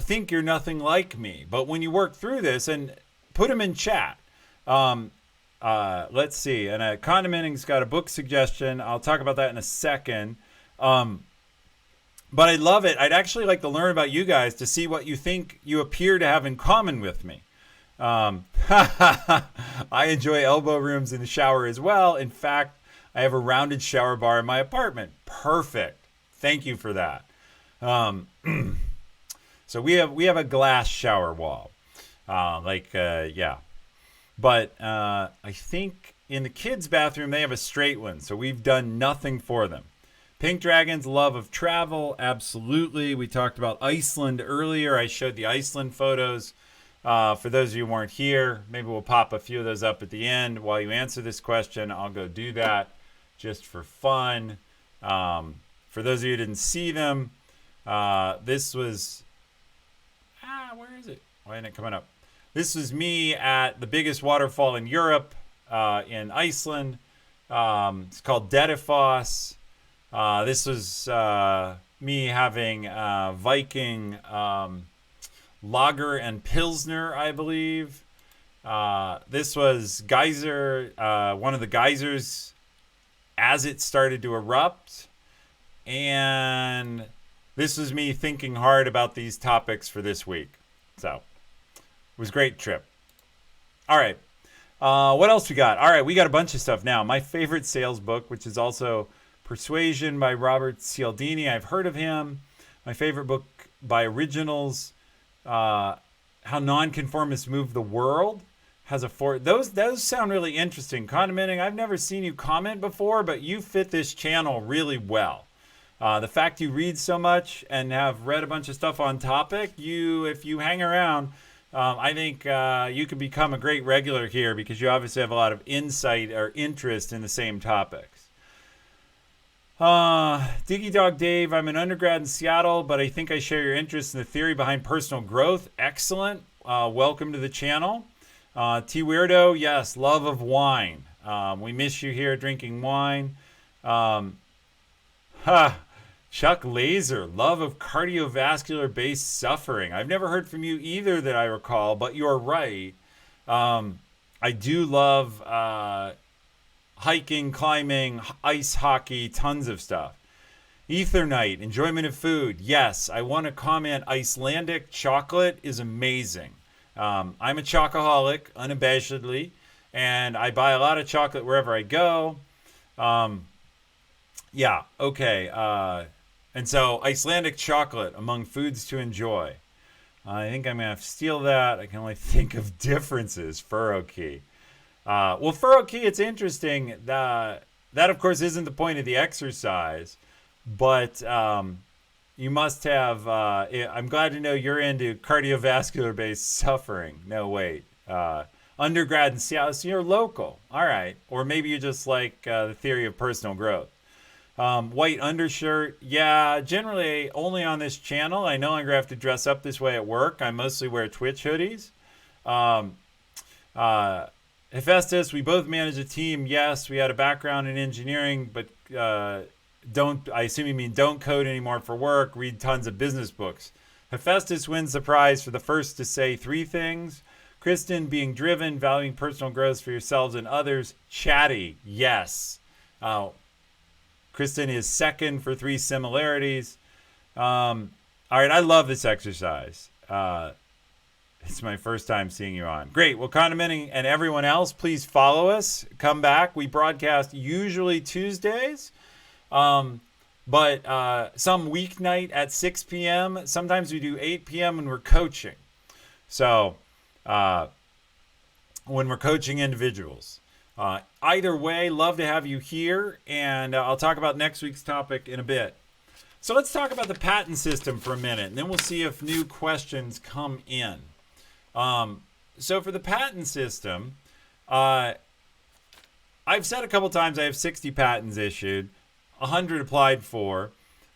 think you're nothing like me, but when you work through this, and put them in chat. Let's see, and Condimenting's got a book suggestion. I'll talk about that in a second. But I love it. I'd actually like to learn about you guys to see what you think you appear to have in common with me. I enjoy elbow rooms in the shower as well. In fact, I have a rounded shower bar in my apartment. Perfect. Thank you for that. So we have a glass shower wall, yeah. But I think in the kids' bathroom they have a straight one, so we've done nothing for them. Pink Dragon's love of travel, absolutely. We talked about Iceland earlier. I showed the Iceland photos. For those of you who weren't here, maybe we'll pop a few of those up at the end while you answer this question. I'll go do that just for fun. For those of you who didn't see them, this was... where is it? Why isn't it coming up? This was me at the biggest waterfall in Europe, in Iceland. It's called Dettifoss. This was me having Viking Lager and Pilsner, I believe. This was geyser, one of the geysers as it started to erupt. And this was me thinking hard about these topics for this week. So it was a great trip. All right. What else we got? All right. We got a bunch of stuff now. My favorite sales book, which is also Persuasion by Robert Cialdini. I've heard of him. My favorite book by Originals, How Nonconformists Move the World, has a those sound really interesting. Condimenting, I've never seen you comment before, but you fit this channel really well. The fact you read so much and have read a bunch of stuff on topic, if you hang around, I think you could become a great regular here because you obviously have a lot of insight or interest in the same topics. Diggy Dog Dave, I'm an undergrad in Seattle, but I think I share your interest in the theory behind personal growth. Excellent. Welcome to the channel. T Weirdo, yes, love of wine. We miss you here drinking wine. Chuck Laser, love of cardiovascular-based suffering. I've never heard from you either that I recall, but you're right. I do love hiking, climbing, ice hockey, tons of stuff. Ether Night, enjoyment of food. Yes, I want to comment, Icelandic chocolate is amazing. I'm a chocoholic, unabashedly, and I buy a lot of chocolate wherever I go. Yeah, okay. And so Icelandic chocolate among foods to enjoy. I think I'm going to have to steal that. I can only think of differences. Furrow Key. Well, Furrow Key, it's interesting. That, of course, isn't the point of the exercise. But, You must have. I'm glad to know you're into cardiovascular-based suffering. No, wait. Undergrad in Seattle, so you're local. All right. Or maybe you just like the theory of personal growth. White undershirt. Yeah, generally only on this channel. I no longer have to dress up this way at work. I mostly wear Twitch hoodies. Um, Hephaestus, we both manage a team. Yes, we had a background in engineering, but don't, I assume you mean don't code anymore for work, read tons of business books. Hephaestus wins the prize for the first to say 3 things. Kristen, being driven, valuing personal growth for yourselves and others. Chatty, yes. Kristen is second for 3 similarities. All right, I love this exercise. It's my first time seeing you on. Great. Well, Condomining and everyone else, please follow us. Come back. We broadcast usually Tuesdays, but some weeknight at 6 p.m. Sometimes we do 8 p.m. when we're coaching. So when we're coaching individuals. Either way, love to have you here, and I'll talk about next week's topic in a bit. So let's talk about the patent system for a minute, and then we'll see if new questions come in. So for the patent system, I've said a couple times I have 60 patents issued, 100 applied for.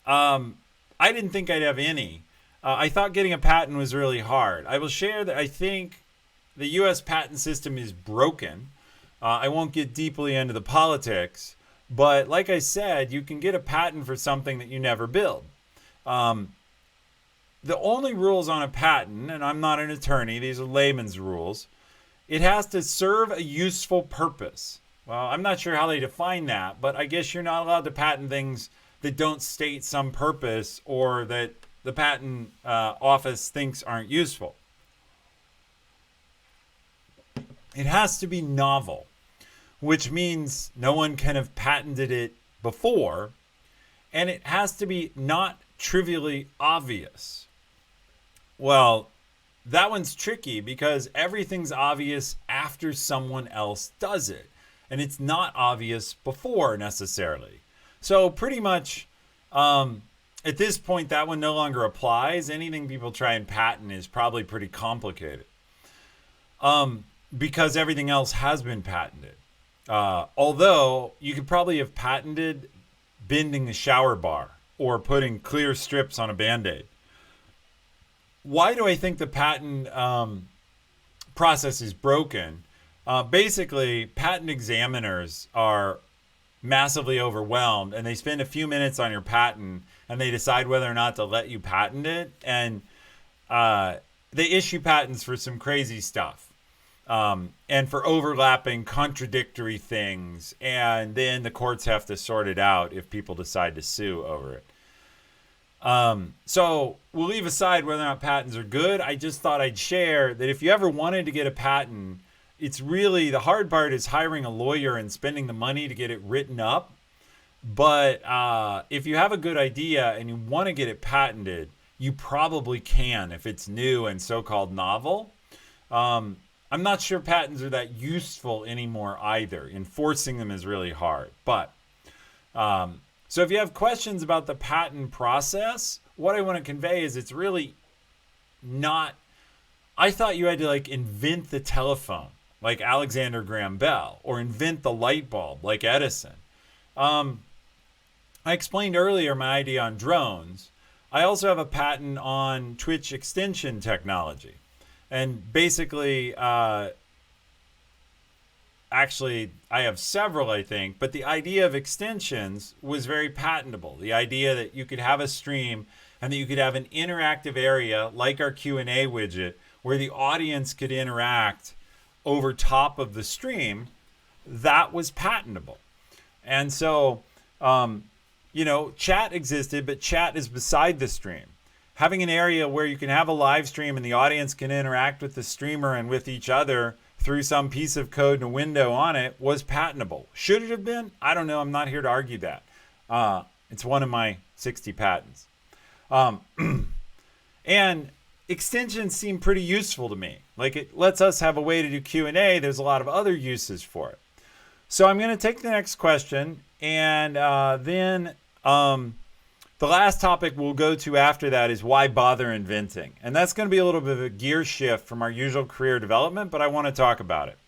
I didn't think I'd have any. I thought getting a patent was really hard. I will share that I think the U.S. patent system is broken. I won't get deeply into the politics, but like I said, you can get a patent for something that you never build. The only rules on a patent, and I'm not an attorney, these are layman's rules, it has to serve a useful purpose. Well, I'm not sure how they define that, but I guess you're not allowed to patent things that don't state some purpose or that the patent office thinks aren't useful. It has to be novel, which means no one can have patented it before, and it has to be not trivially obvious. Well, that one's tricky because everything's obvious after someone else does it, and it's not obvious before necessarily. So pretty much at this point, that one no longer applies. Anything people try and patent is probably pretty complicated because everything else has been patented. Although you could probably have patented bending the shower bar or putting clear strips on a Band-Aid. Why do I think the patent process is broken? Basically, patent examiners are massively overwhelmed, and they spend a few minutes on your patent, and they decide whether or not to let you patent it. And they issue patents for some crazy stuff, and for overlapping contradictory things. And then the courts have to sort it out if people decide to sue over it. So we'll leave aside whether or not patents are good. I just thought I'd share that if you ever wanted to get a patent, it's really, the hard part is hiring a lawyer and spending the money to get it written up. But if you have a good idea and you want to get it patented, you probably can if it's new and so-called novel. I'm not sure patents are that useful anymore either. Enforcing them is really hard. But so if you have questions about the patent process, what I want to convey is it's really not, I thought you had to like invent the telephone like Alexander Graham Bell or invent the light bulb like Edison. I explained earlier my idea on drones. I also have a patent on Twitch extension technology. And basically, actually, I have several, I think, but the idea of extensions was very patentable. The idea that you could have a stream and that you could have an interactive area like our Q&A widget where the audience could interact over top of the stream, that was patentable. And so, chat existed, but chat is beside the stream. Having an area where you can have a live stream and the audience can interact with the streamer and with each other through some piece of code and a window on it was patentable. Should it have been? I don't know. I'm not here to argue that. It's one of my 60 patents. And extensions seem pretty useful to me. Like, it lets us have a way to do Q&A. There's a lot of other uses for it. So I'm going to take the next question and then The last topic we'll go to after that is why bother inventing? And that's going to be a little bit of a gear shift from our usual career development, but I want to talk about it.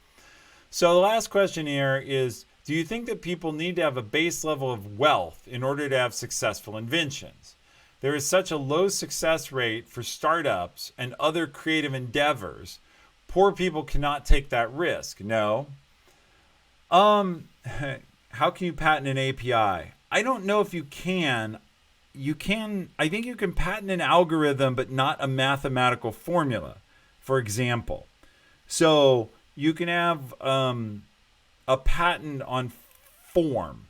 So the last question here is, do you think that people need to have a base level of wealth in order to have successful inventions? There is such a low success rate for startups and other creative endeavors. Poor people cannot take that risk. No. How can you patent an API? I don't know if you can. I think you can patent an algorithm, but not a mathematical formula, for example. So you can have a patent on form.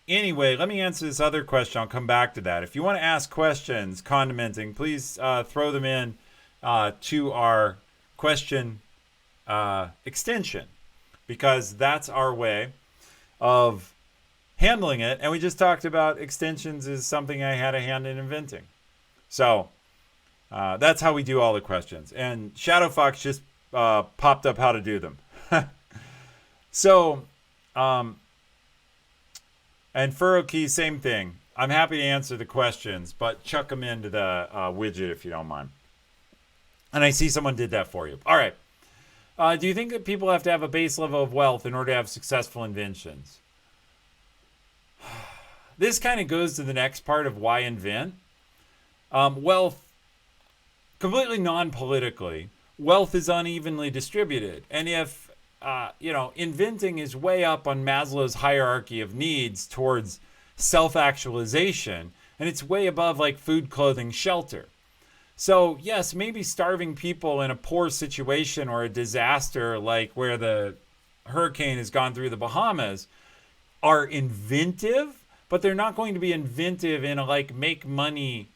Anyway, let me answer this other question. I'll come back to that. If you want to ask questions, condimenting, please throw them in to our question extension, because that's our way of handling it. And we just talked about extensions is something I had a hand in inventing. So that's how we do all the questions. And Shadow Fox just popped up how to do them. So, and Furrow Key, same thing. I'm happy to answer the questions, but chuck them into the widget if you don't mind. And I see someone did that for you. All right. Do you think that people have to have a base level of wealth in order to have successful inventions? This kind of goes to the next part of why invent. Wealth, completely non-politically, wealth is unevenly distributed. And if inventing is way up on Maslow's hierarchy of needs towards self-actualization, and it's way above like food, clothing, shelter. So yes, maybe starving people in a poor situation or a disaster like where the hurricane has gone through the Bahamas are inventive, but they're not going to be inventive in a like make money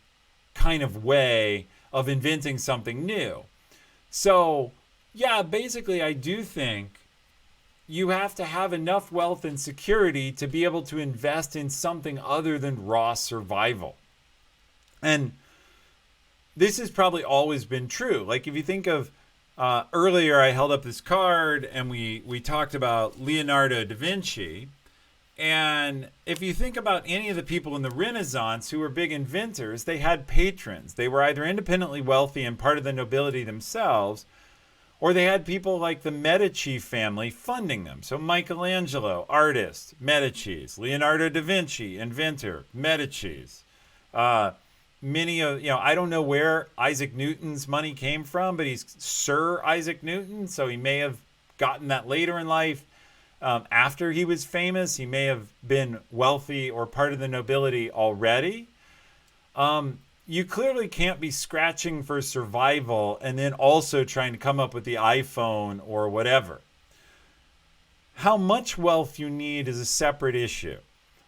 kind of way of inventing something new. So yeah, basically I do think you have to have enough wealth and security to be able to invest in something other than raw survival. And this has probably always been true. Like if you think of earlier, I held up this card and we talked about Leonardo da Vinci. And if you think about any of the people in the Renaissance who were big inventors, they had patrons. They were either independently wealthy and part of the nobility themselves, or they had people like the Medici family funding them. So Michelangelo, artist, Medicis. Leonardo da Vinci, inventor, Medicis. Many of, I don't know where Isaac Newton's money came from, but he's Sir Isaac Newton. So he may have gotten that later in life. After he was famous, he may have been wealthy or part of the nobility already. You clearly can't be scratching for survival and then also trying to come up with the iPhone or whatever. How much wealth you need is a separate issue.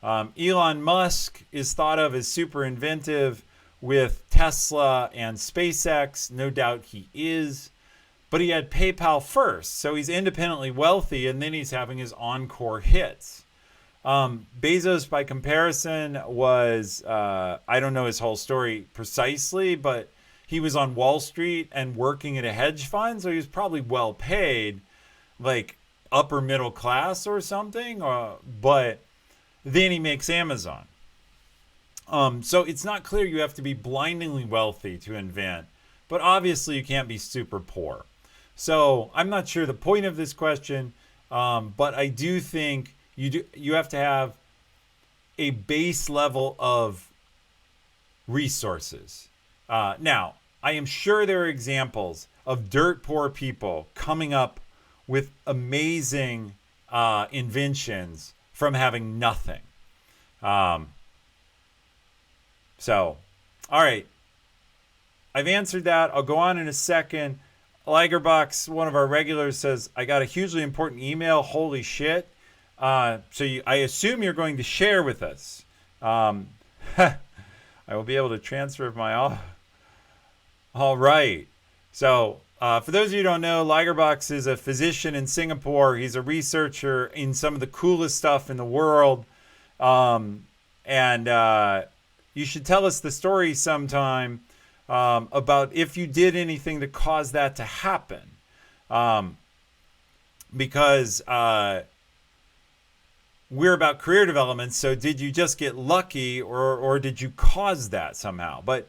Elon Musk is thought of as super inventive with Tesla and SpaceX. No doubt he is. But he had PayPal first, so he's independently wealthy, and then he's having his encore hits. Bezos, by comparison, was, I don't know his whole story precisely, but he was on Wall Street and working at a hedge fund, so he was probably well paid, like upper middle class or something, but then he makes Amazon. So it's not clear you have to be blindingly wealthy to invent, but obviously you can't be super poor. So I'm not sure the point of this question, but I do think you have to have a base level of resources. Now, I am sure there are examples of dirt poor people coming up with amazing inventions from having nothing. So, all right. I've answered that. I'll go on in a second. Ligerbox, one of our regulars, says, I got a hugely important email. Holy shit. I assume you're going to share with us. I will be able to transfer my... All right. So, for those of you who don't know, Ligerbox is a physician in Singapore. He's a researcher in some of the coolest stuff in the world. And you should tell us the story sometime about if you did anything to cause that to happen. Because we're about career development. So did you just get lucky, or did you cause that somehow? But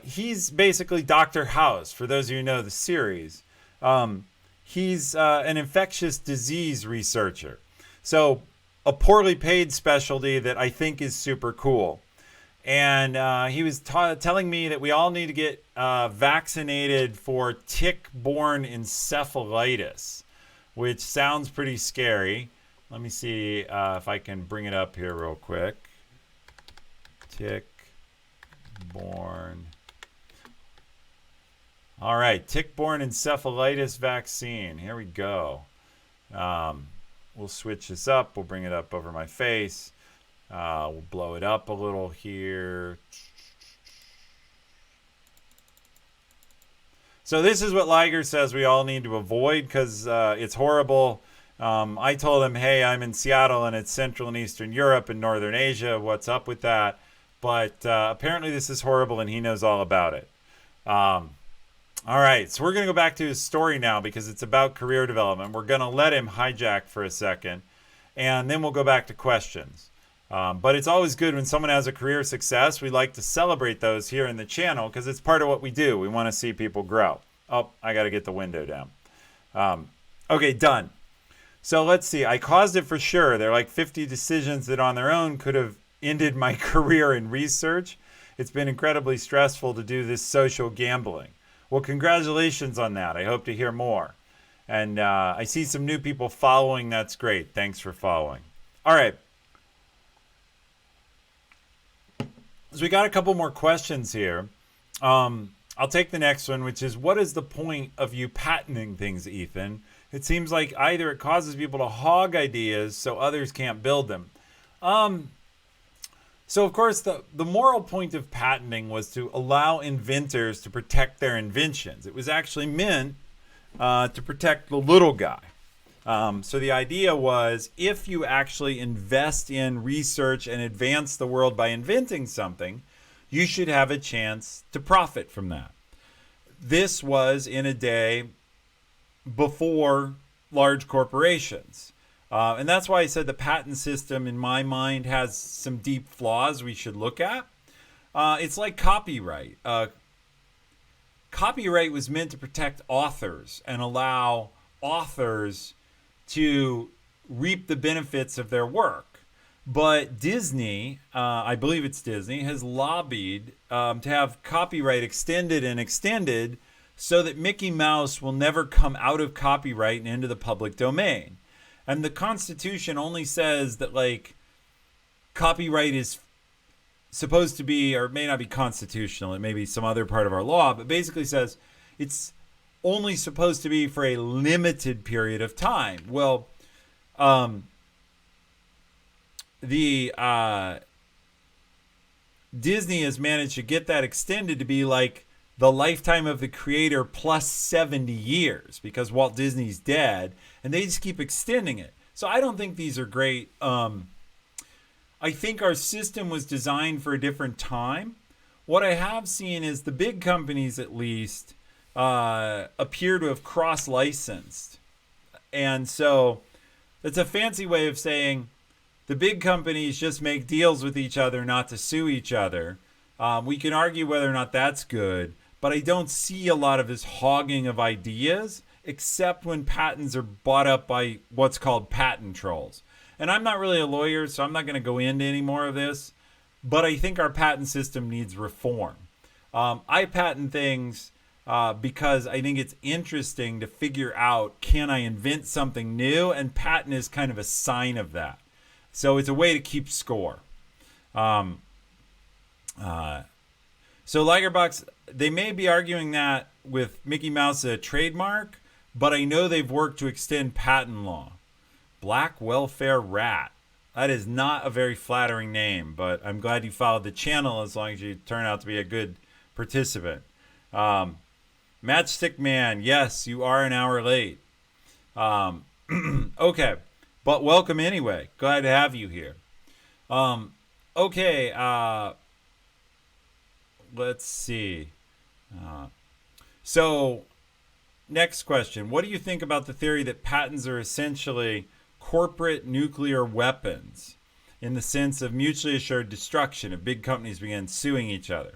he's basically Dr. House, for those of you who know the series. He's an infectious disease researcher. So a poorly paid specialty that I think is super cool. And he was telling me that we all need to get vaccinated for tick-borne encephalitis, which sounds pretty scary. Let me see if I can bring it up here real quick. Tick-borne. All right, tick-borne encephalitis vaccine. Here we go. We'll switch this up. We'll bring it up over my face. We'll blow it up a little here. So this is what Liger says we all need to avoid because it's horrible. I told him, hey, I'm in Seattle and it's Central and Eastern Europe and Northern Asia. What's up with that? But apparently this is horrible and he knows all about it. All right, so we're going to go back to his story now because it's about career development. We're going to let him hijack for a second and then we'll go back to questions. But it's always good when someone has a career success. We like to celebrate those here in the channel because it's part of what we do. We want to see people grow. Oh, I got to get the window down. Okay, done. So let's see. I caused it for sure. There are like 50 decisions that on their own could have ended my career in research. It's been incredibly stressful to do this social gambling. Well, congratulations on that. I hope to hear more. And I see some new people following. That's great. Thanks for following. All right. So we got a couple more questions here. I'll take the next one, which is, what is the point of you patenting things, Ethan? It seems like either it causes people to hog ideas so others can't build them. So, of course, the moral point of patenting was to allow inventors to protect their inventions. It was actually meant to protect the little guy. So the idea was, if you actually invest in research and advance the world by inventing something, you should have a chance to profit from that. This was in a day before large corporations. And that's why I said the patent system, in my mind, has some deep flaws we should look at. It's like copyright. Copyright was meant to protect authors and allow authors to reap the benefits of their work. But Disney, I believe it's Disney, has lobbied to have copyright extended and extended so that Mickey Mouse will never come out of copyright and into the public domain. And the Constitution only says that, like, copyright is supposed to be, or it may not be constitutional, it may be some other part of our law, but basically says it's only supposed to be for a limited period of time. Well, Disney has managed to get that extended to be like the lifetime of the creator plus 70 years because Walt Disney's dead, and they just keep extending it. So I don't think these are great. I think our system was designed for a different time. What I have seen is the big companies, at least, appear to have cross-licensed. And so it's a fancy way of saying the big companies just make deals with each other not to sue each other. We can argue whether or not that's good, but I don't see a lot of this hogging of ideas, except when patents are bought up by what's called patent trolls. And I'm not really a lawyer, so I'm not going to go into any more of this, but I think our patent system needs reform. I patent things because I think it's interesting to figure out, can I invent something new? And patent is kind of a sign of that. So it's a way to keep score. So Ligerbox, they may be arguing that with Mickey Mouse a trademark, but I know they've worked to extend patent law. Black Welfare Rat. That is not a very flattering name, but I'm glad you followed the channel as long as you turn out to be a good participant. Matchstick Man, yes, you are an hour late. Okay, but welcome anyway. Glad to have you here. Okay, let's see. So, next question. What do you think about the theory that patents are essentially corporate nuclear weapons in the sense of mutually assured destruction if big companies begin suing each other.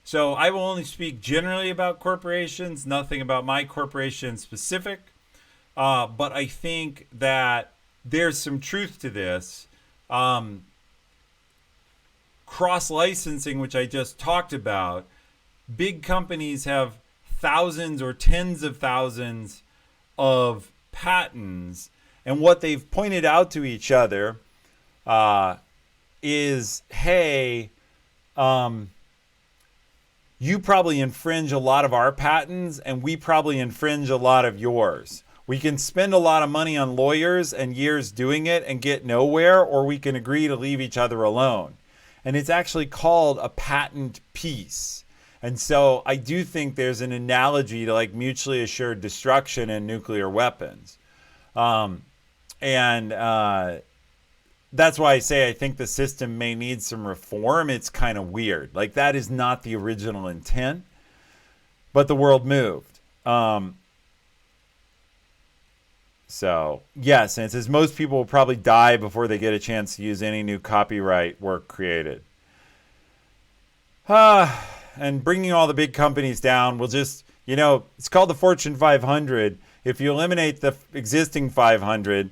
So I will only speak generally about corporations, nothing about my corporation specific. But I think that there's some truth to this. Cross-licensing, which I just talked about, big companies have thousands or tens of thousands of patents. And what they've pointed out to each other is, hey, you probably infringe a lot of our patents and we probably infringe a lot of yours. We can spend a lot of money on lawyers and years doing it and get nowhere, or we can agree to leave each other alone. And it's actually called a patent peace. And so I do think there's an analogy to like mutually assured destruction and nuclear weapons. That's why I say I think the system may need some reform. It's kind of weird. Like, that is not the original intent, but the world moved. So, yes, and it says most people will probably die before they get a chance to use any new copyright work created. And bringing all the big companies down will just, it's called the Fortune 500. If you eliminate the existing 500,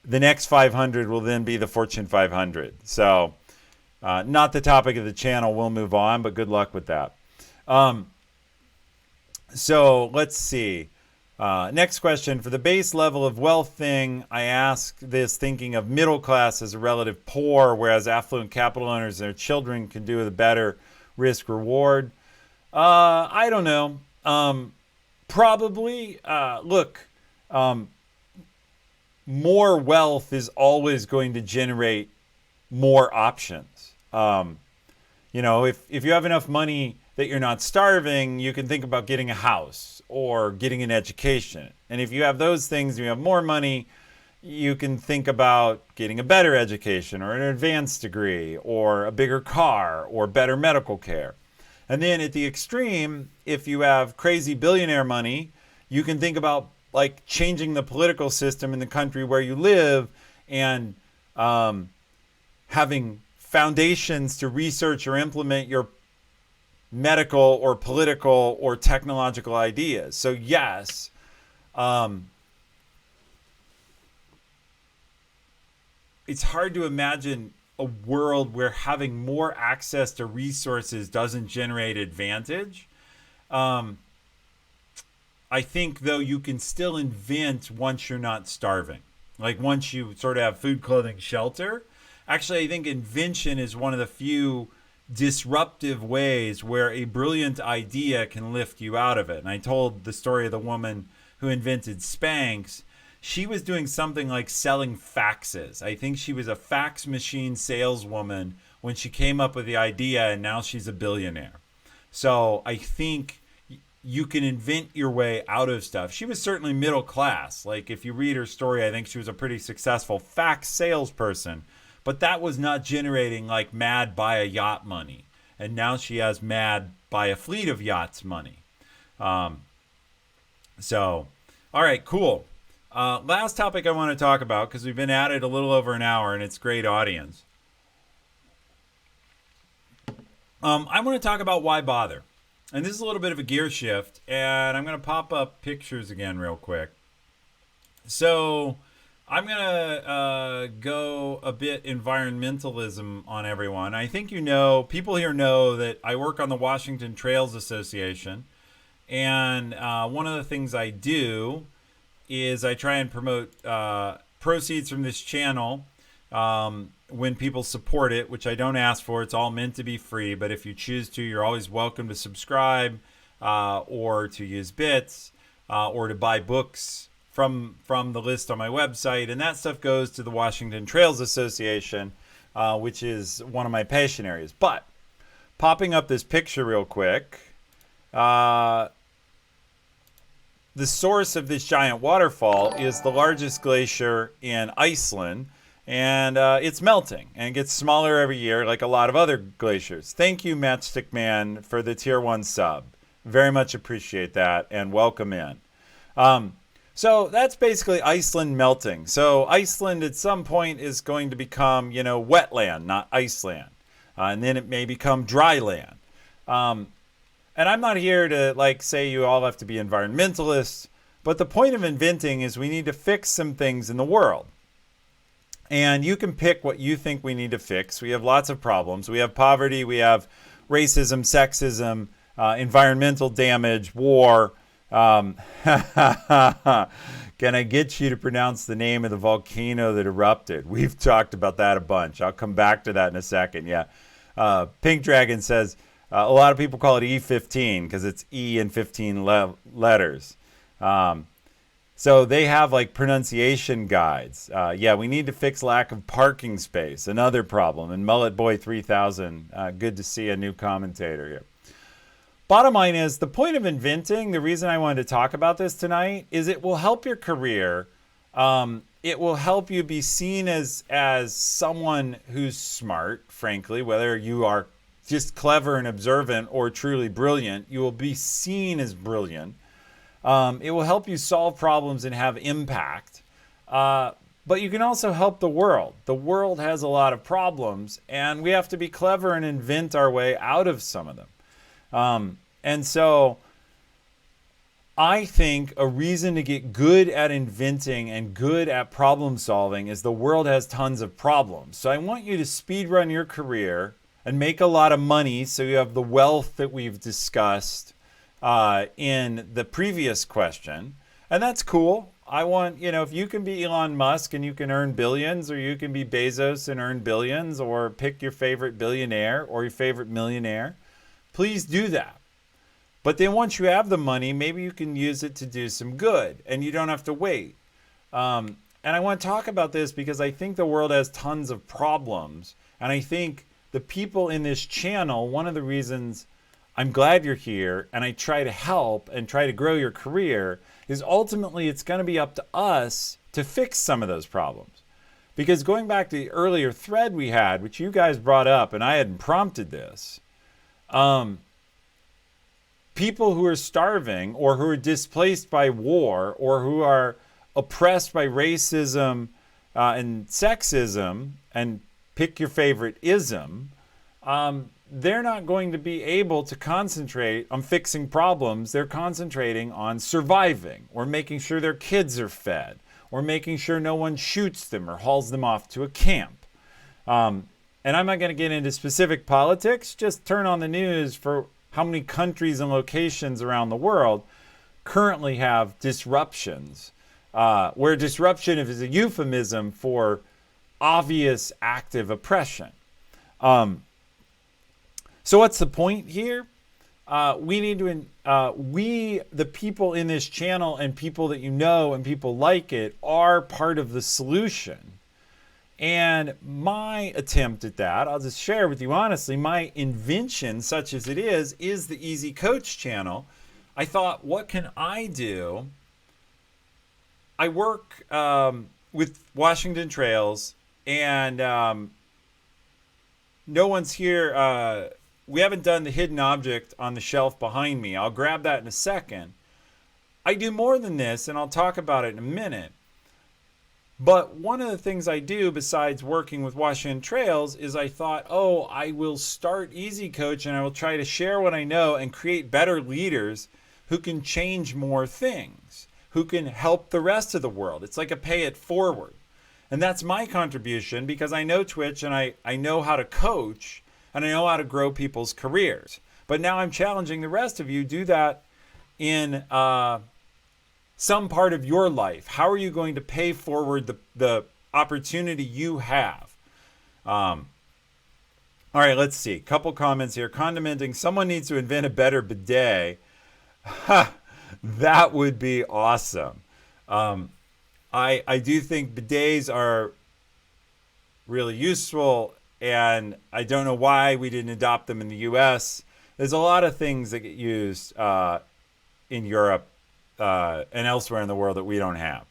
the next 500 will then be the Fortune 500. So, not the topic of the channel. We'll move on, but good luck with that. So, let's see. Next question. For the base level of wealth thing, I ask this thinking of middle class as a relative poor, whereas affluent capital owners and their children can do with a better risk reward. I don't know. Probably. Look, more wealth is always going to generate more options. If you have enough money that you're not starving, you can think about getting a house or getting an education. And if you have those things and you have more money, you can think about getting a better education or an advanced degree or a bigger car or better medical care. And then at the extreme, if you have crazy billionaire money, you can think about like changing the political system in the country where you live and having foundations to research or implement your medical or political or technological ideas. So yes, it's hard to imagine a world where having more access to resources doesn't generate advantage. I think, though, you can still invent once you're not starving. Like once you sort of have food, clothing, shelter. Actually, I think invention is one of the few disruptive ways where a brilliant idea can lift you out of it. And I told the story of the woman who invented Spanx. She was doing something like selling faxes. I think she was a fax machine saleswoman when she came up with the idea, and now she's a billionaire. So I think you can invent your way out of stuff. She was certainly middle class. Like if you read her story, I think she was a pretty successful fax salesperson. But that was not generating like mad buy a yacht money. And now she has mad buy a fleet of yachts money. All right, cool. Last topic I want to talk about, because we've been at it a little over an hour and it's great audience. I want to talk about why bother. And this is a little bit of a gear shift. And I'm going to pop up pictures again real quick. So I'm going to go a bit environmentalism on everyone. I think people here know that I work on the Washington Trails Association. And one of the things I do is I try and promote proceeds from this channel when people support it, which I don't ask for. It's all meant to be free. But if you choose to, you're always welcome to subscribe or to use bits or to buy books from the list on my website, and that stuff goes to the Washington Trails Association, which is one of my passion areas. But popping up this picture real quick, the source of this giant waterfall is the largest glacier in Iceland, and it's melting and gets smaller every year, like a lot of other glaciers. Thank you, Matchstick Man, for the tier 1 sub. Very much appreciate that, and welcome in. So that's basically Iceland melting. So Iceland at some point is going to become, wetland, not Iceland. And then it may become dry land. And I'm not here to say you all have to be environmentalists, but the point of inventing is we need to fix some things in the world. And you can pick what you think we need to fix. We have lots of problems. We have poverty, we have racism, sexism, environmental damage, war. Can I get you to pronounce the name of the volcano that erupted? We've talked about that a bunch. I'll come back to that in a second. Yeah. Pink Dragon says, a lot of people call it E15 because it's E in 15 letters. So they have pronunciation guides. Yeah, we need to fix lack of parking space. Another problem. And Mullet Boy 3000, good to see a new commentator here. Bottom line is, the point of inventing, the reason I wanted to talk about this tonight, is it will help your career. It will help you be seen as someone who's smart, frankly, whether you are just clever and observant or truly brilliant. You will be seen as brilliant. It will help you solve problems and have impact. But you can also help the world. The world has a lot of problems, and we have to be clever and invent our way out of some of them. And so I think a reason to get good at inventing and good at problem solving is the world has tons of problems. So I want you to speed run your career and make a lot of money so you have the wealth that we've discussed in the previous question. And that's cool. I want, if you can be Elon Musk and you can earn billions, or you can be Bezos and earn billions, or pick your favorite billionaire or your favorite millionaire, please do that. But then once you have the money, maybe you can use it to do some good and you don't have to wait. And I want to talk about this because I think the world has tons of problems. And I think the people in this channel, one of the reasons I'm glad you're here and I try to help and try to grow your career, is ultimately it's going to be up to us to fix some of those problems. Because going back to the earlier thread we had, which you guys brought up, and I hadn't prompted this, people who are starving or who are displaced by war or who are oppressed by racism and sexism, and pick your favorite ism, they're not going to be able to concentrate on fixing problems. They're concentrating on surviving or making sure their kids are fed or making sure no one shoots them or hauls them off to a camp. And I'm not going to get into specific politics. Just turn on the news for how many countries and locations around the world currently have disruptions, where disruption is a euphemism for obvious active oppression. So what's the point here? We need to, the people in this channel and people that you know and people like it are part of the solution. And my attempt at that, I'll just share with you honestly, my invention, such as it is the Easy Coach channel. I thought, what can I do? I work with Washington Trails, and no one's here. We haven't done the hidden object on the shelf behind me. I'll grab that in a second. I do more than this, and I'll talk about it in a minute. But one of the things I do besides working with Washington Trails is I thought, I will start Easy Coach and I will try to share what I know and create better leaders who can change more things, who can help the rest of the world. It's like a pay it forward. And that's my contribution because I know Twitch and I know how to coach and I know how to grow people's careers. But now I'm challenging the rest of you, do that in some part of your life. How are you going to pay forward the opportunity you have? All right, let's see. Couple comments here. Condimenting, someone needs to invent a better bidet. That would be awesome. I do think bidets are really useful, and I don't know why we didn't adopt them in the US. There's a lot of things that get used in Europe and elsewhere in the world that we don't have.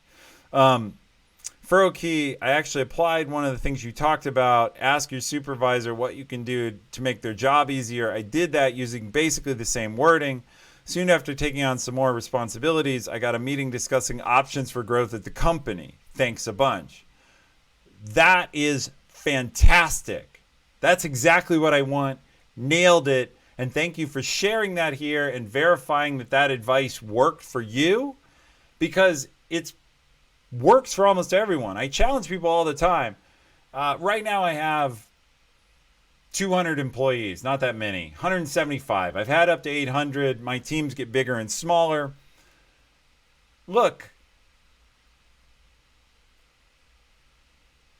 Furrow Key, I actually applied one of the things you talked about. Ask your supervisor what you can do to make their job easier. I did that using basically the same wording. Soon after taking on some more responsibilities, I got a meeting discussing options for growth at the company. Thanks a bunch. That is fantastic. That's exactly what I want. Nailed it. And thank you for sharing that here and verifying that that advice worked for you, because it works for almost everyone. I challenge people all the time. Right now I have 200 employees, not that many, 175. I've had up to 800. My teams get bigger and smaller. Look,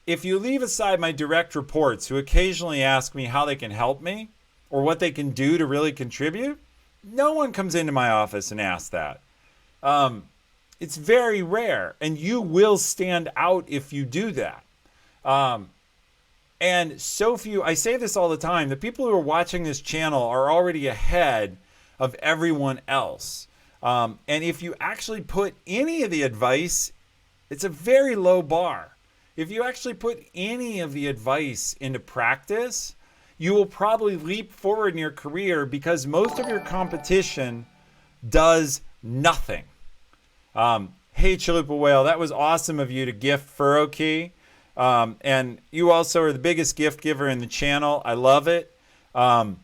if you leave aside my direct reports who occasionally ask me how they can help me or what they can do to really contribute, no one comes into my office and asks that. It's very rare, and you will stand out if you do that. And so few, I say this all the time, the people who are watching this channel are already ahead of everyone else. And if you actually put any of the advice, it's a very low bar. If you actually put any of the advice into practice, you will probably leap forward in your career, because most of your competition does nothing. Hey, Chalupa Whale, that was awesome of you to gift Furrow Key. And you also are the biggest gift giver in the channel. I love it. And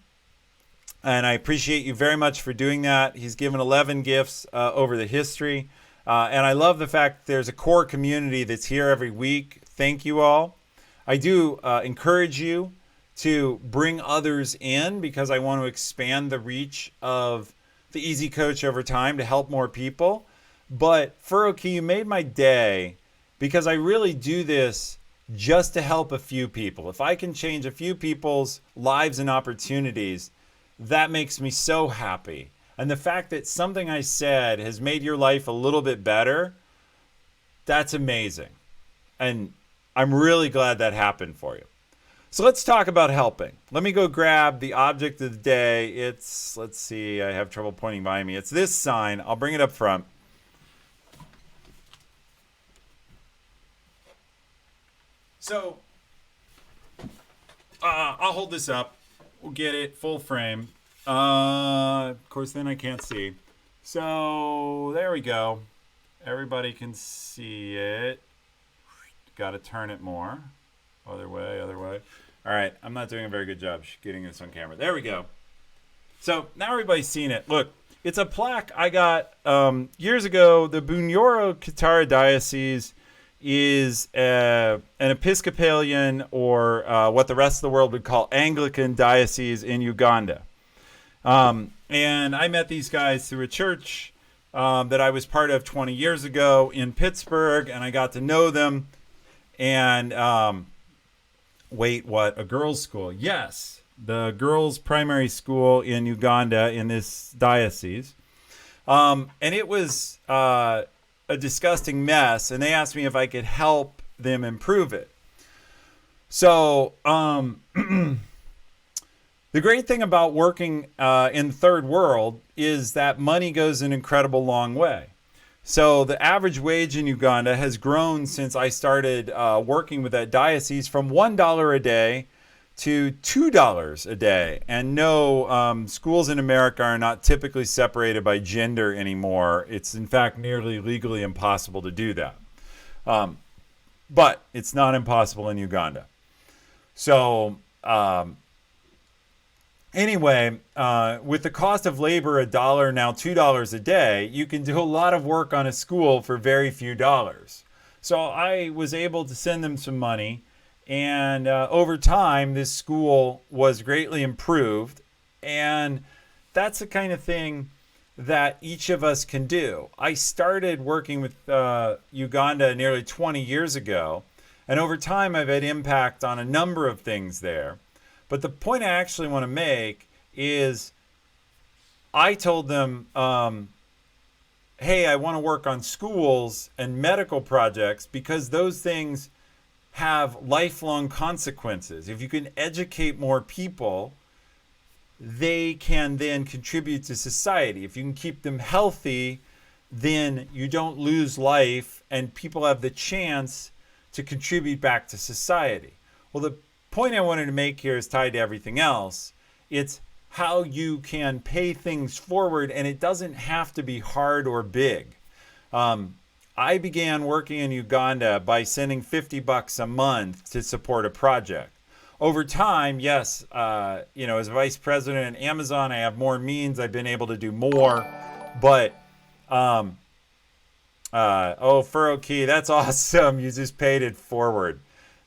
I appreciate you very much for doing that. He's given 11 gifts over the history. And I love the fact that there's a core community that's here every week. Thank you all. I do encourage you to bring others in, because I want to expand the reach of the Easy Coach over time to help more people. But Furrow Key, you made my day, because I really do this just to help a few people. If I can change a few people's lives and opportunities, that makes me so happy. And the fact that something I said has made your life a little bit better, that's amazing. And I'm really glad that happened for you. So let's talk about helping. Let me go grab the object of the day. It's, let's see, I have trouble pointing by me. It's this sign. I'll bring it up front. So, I'll hold this up. We'll get it full frame. Of course, then I can't see. So, there we go. Everybody can see it. Got to turn it more. Other way, other way. All right, I'm not doing a very good job getting this on camera. There we go. So, now everybody's seen it. Look, it's a plaque I got years ago. The Bunyoro-Kitara Diocese is an Episcopalian, or what the rest of the world would call Anglican diocese in Uganda. And I met these guys through a church that I was part of 20 years ago in Pittsburgh, and I got to know them. And wait, what? A girls' school? Yes, the girls' primary school in Uganda in this diocese. And it was a disgusting mess, and they asked me if I could help them improve it. So the great thing about working in the third world is that money goes an incredible long way. So the average wage in Uganda has grown since I started working with that diocese from $1 a day to $2 a day. And no, schools in America are not typically separated by gender anymore. It's in fact nearly legally impossible to do that. But it's not impossible in Uganda. So anyway, with the cost of labor $1, now $2 a day, you can do a lot of work on a school for very few dollars. So I was able to send them some money. And over time, this school was greatly improved. And that's the kind of thing that each of us can do. I started working with Uganda nearly 20 years ago. And over time, I've had impact on a number of things there. But the point I actually want to make is I told them, hey, I want to work on schools and medical projects, because those things have lifelong consequences. If you can educate more people, they can then contribute to society. If you can keep them healthy, then you don't lose life, and people have the chance to contribute back to society. Well, the point I wanted to make here is tied to everything else. It's how you can pay things forward, and it doesn't have to be hard or big. I began working in Uganda by sending $50 a month to support a project. Over time, yes, as vice president at Amazon, I have more means. I've been able to do more, but Furrow Key, that's awesome. You just paid it forward.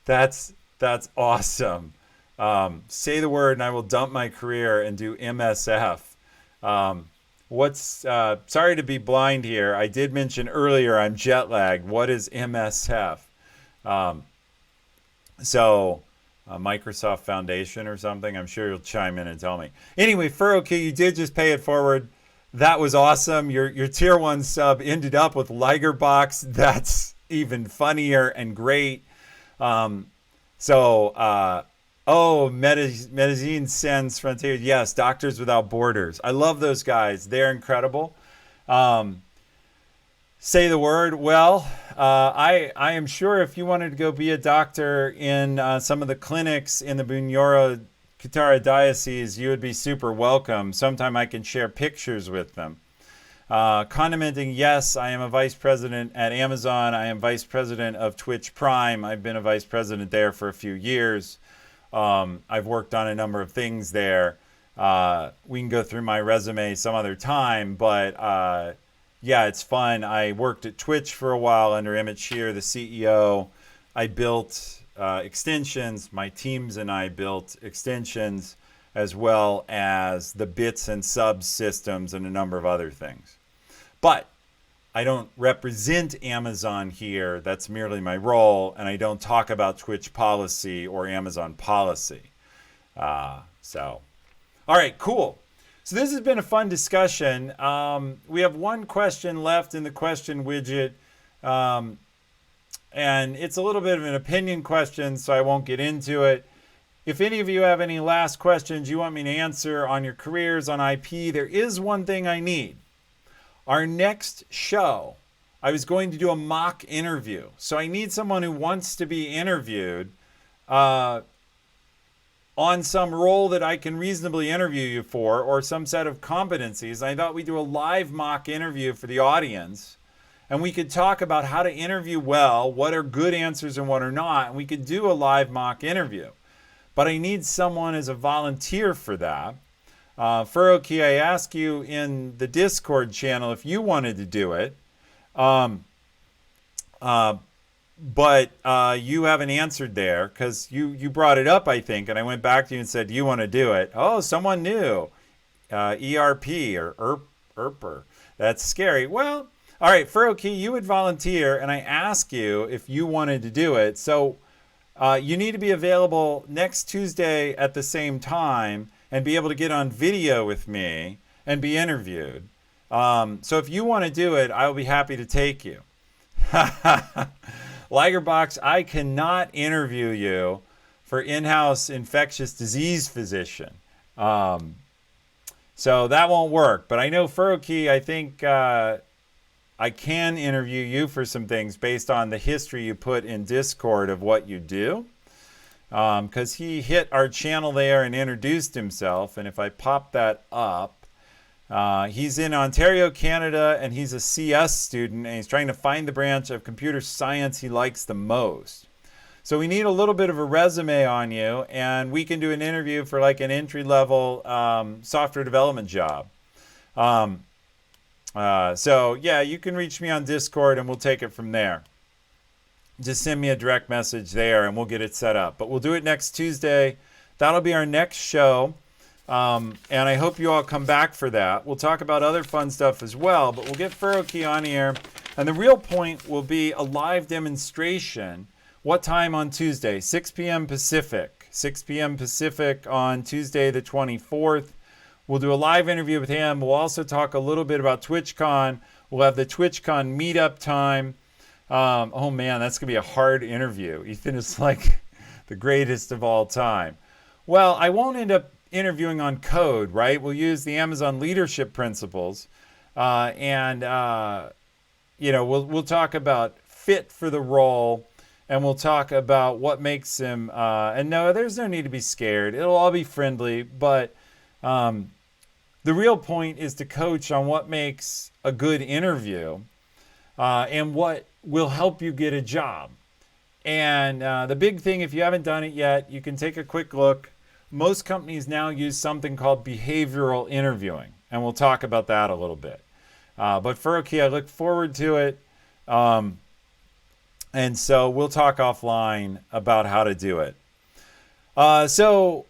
That's awesome. Say the word and I will dump my career and do MSF. Sorry to be blind here. I did mention earlier I'm jet lagged. What is MSF? Microsoft Foundation or something. I'm sure you'll chime in and tell me. Anyway, Furrow Key, you did just pay it forward. That was awesome. Your tier 1 sub ended up with Liger Box. That's even funnier and great. Medellin Sans Frontiers. Yes, Doctors Without Borders. I love those guys. They're incredible. Say the word. Well, I am sure if you wanted to go be a doctor in some of the clinics in the Bunyoro Katara Diocese, you would be super welcome. Sometime I can share pictures with them. Condimenting, yes, I am a vice president at Amazon. I am vice president of Twitch Prime. I've been a vice president there for a few years. I've worked on a number of things there. We can go through my resume some other time, but yeah, it's fun. I worked at Twitch for a while under Emmett Shear, the CEO. I built extensions. My teams and I built extensions, as well as the bits and subs systems and a number of other things. But I don't represent Amazon here. That's merely my role, and I don't talk about Twitch policy or Amazon policy. All right, cool. So this has been a fun discussion. We have one question left in the question widget, and it's a little bit of an opinion question, so I won't get into it. If any of you have any last questions you want me to answer on your careers on IP, there is one thing I need. Our next show, I was going to do a mock interview. So I need someone who wants to be interviewed on some role that I can reasonably interview you for, or some set of competencies. I thought we'd do a live mock interview for the audience, and we could talk about how to interview well, what are good answers and what are not, and we could do a live mock interview. But I need someone as a volunteer for that. Furrow Key, I asked you in the Discord channel if you wanted to do it. But you haven't answered there because you brought it up, I think, and I went back to you and said, do you want to do it? Oh, someone new. ERP or ERPer. That's scary. Well, all right, Furrow Key, you would volunteer, and I asked you if you wanted to do it. So you need to be available next Tuesday at the same time and be able to get on video with me and be interviewed. So if you want to do it, I'll be happy to take you. Ligerbox, I cannot interview you for in-house infectious disease physician. So that won't work. But I know Furrow Key, I think I can interview you for some things based on the history you put in Discord of what you do. Because he hit our channel there and introduced himself. And if I pop that up, he's in Ontario, Canada, and he's a CS student, and he's trying to find the branch of computer science he likes the most. So we need a little bit of a resume on you, and we can do an interview for like an entry-level software development job. So yeah, you can reach me on Discord, and we'll take it from there. Just send me a direct message there, and we'll get it set up. But we'll do it next Tuesday. That'll be our next show. And I hope you all come back for that. We'll talk about other fun stuff as well, but we'll get Furrow Key on here. And the real point will be a live demonstration. What time on Tuesday? 6 p.m. Pacific. 6 p.m. Pacific on Tuesday the 24th. We'll do a live interview with him. We'll also talk a little bit about TwitchCon. We'll have the TwitchCon meetup time. Oh man, that's going to be a hard interview. Ethan is like the greatest of all time. Well, I won't end up interviewing on code, right? We'll use the Amazon leadership principles, and we'll talk about fit for the role, and we'll talk about what makes him. And no, there's no need to be scared. It'll all be friendly, but The real point is to coach on what makes a good interview and what will help you get a job. And the big thing, if you haven't done it yet, you can take a quick look. Most companies now use something called behavioral interviewing, and we'll talk about that a little bit. But for okay, I look forward to it. And so we'll talk offline about how to do it. So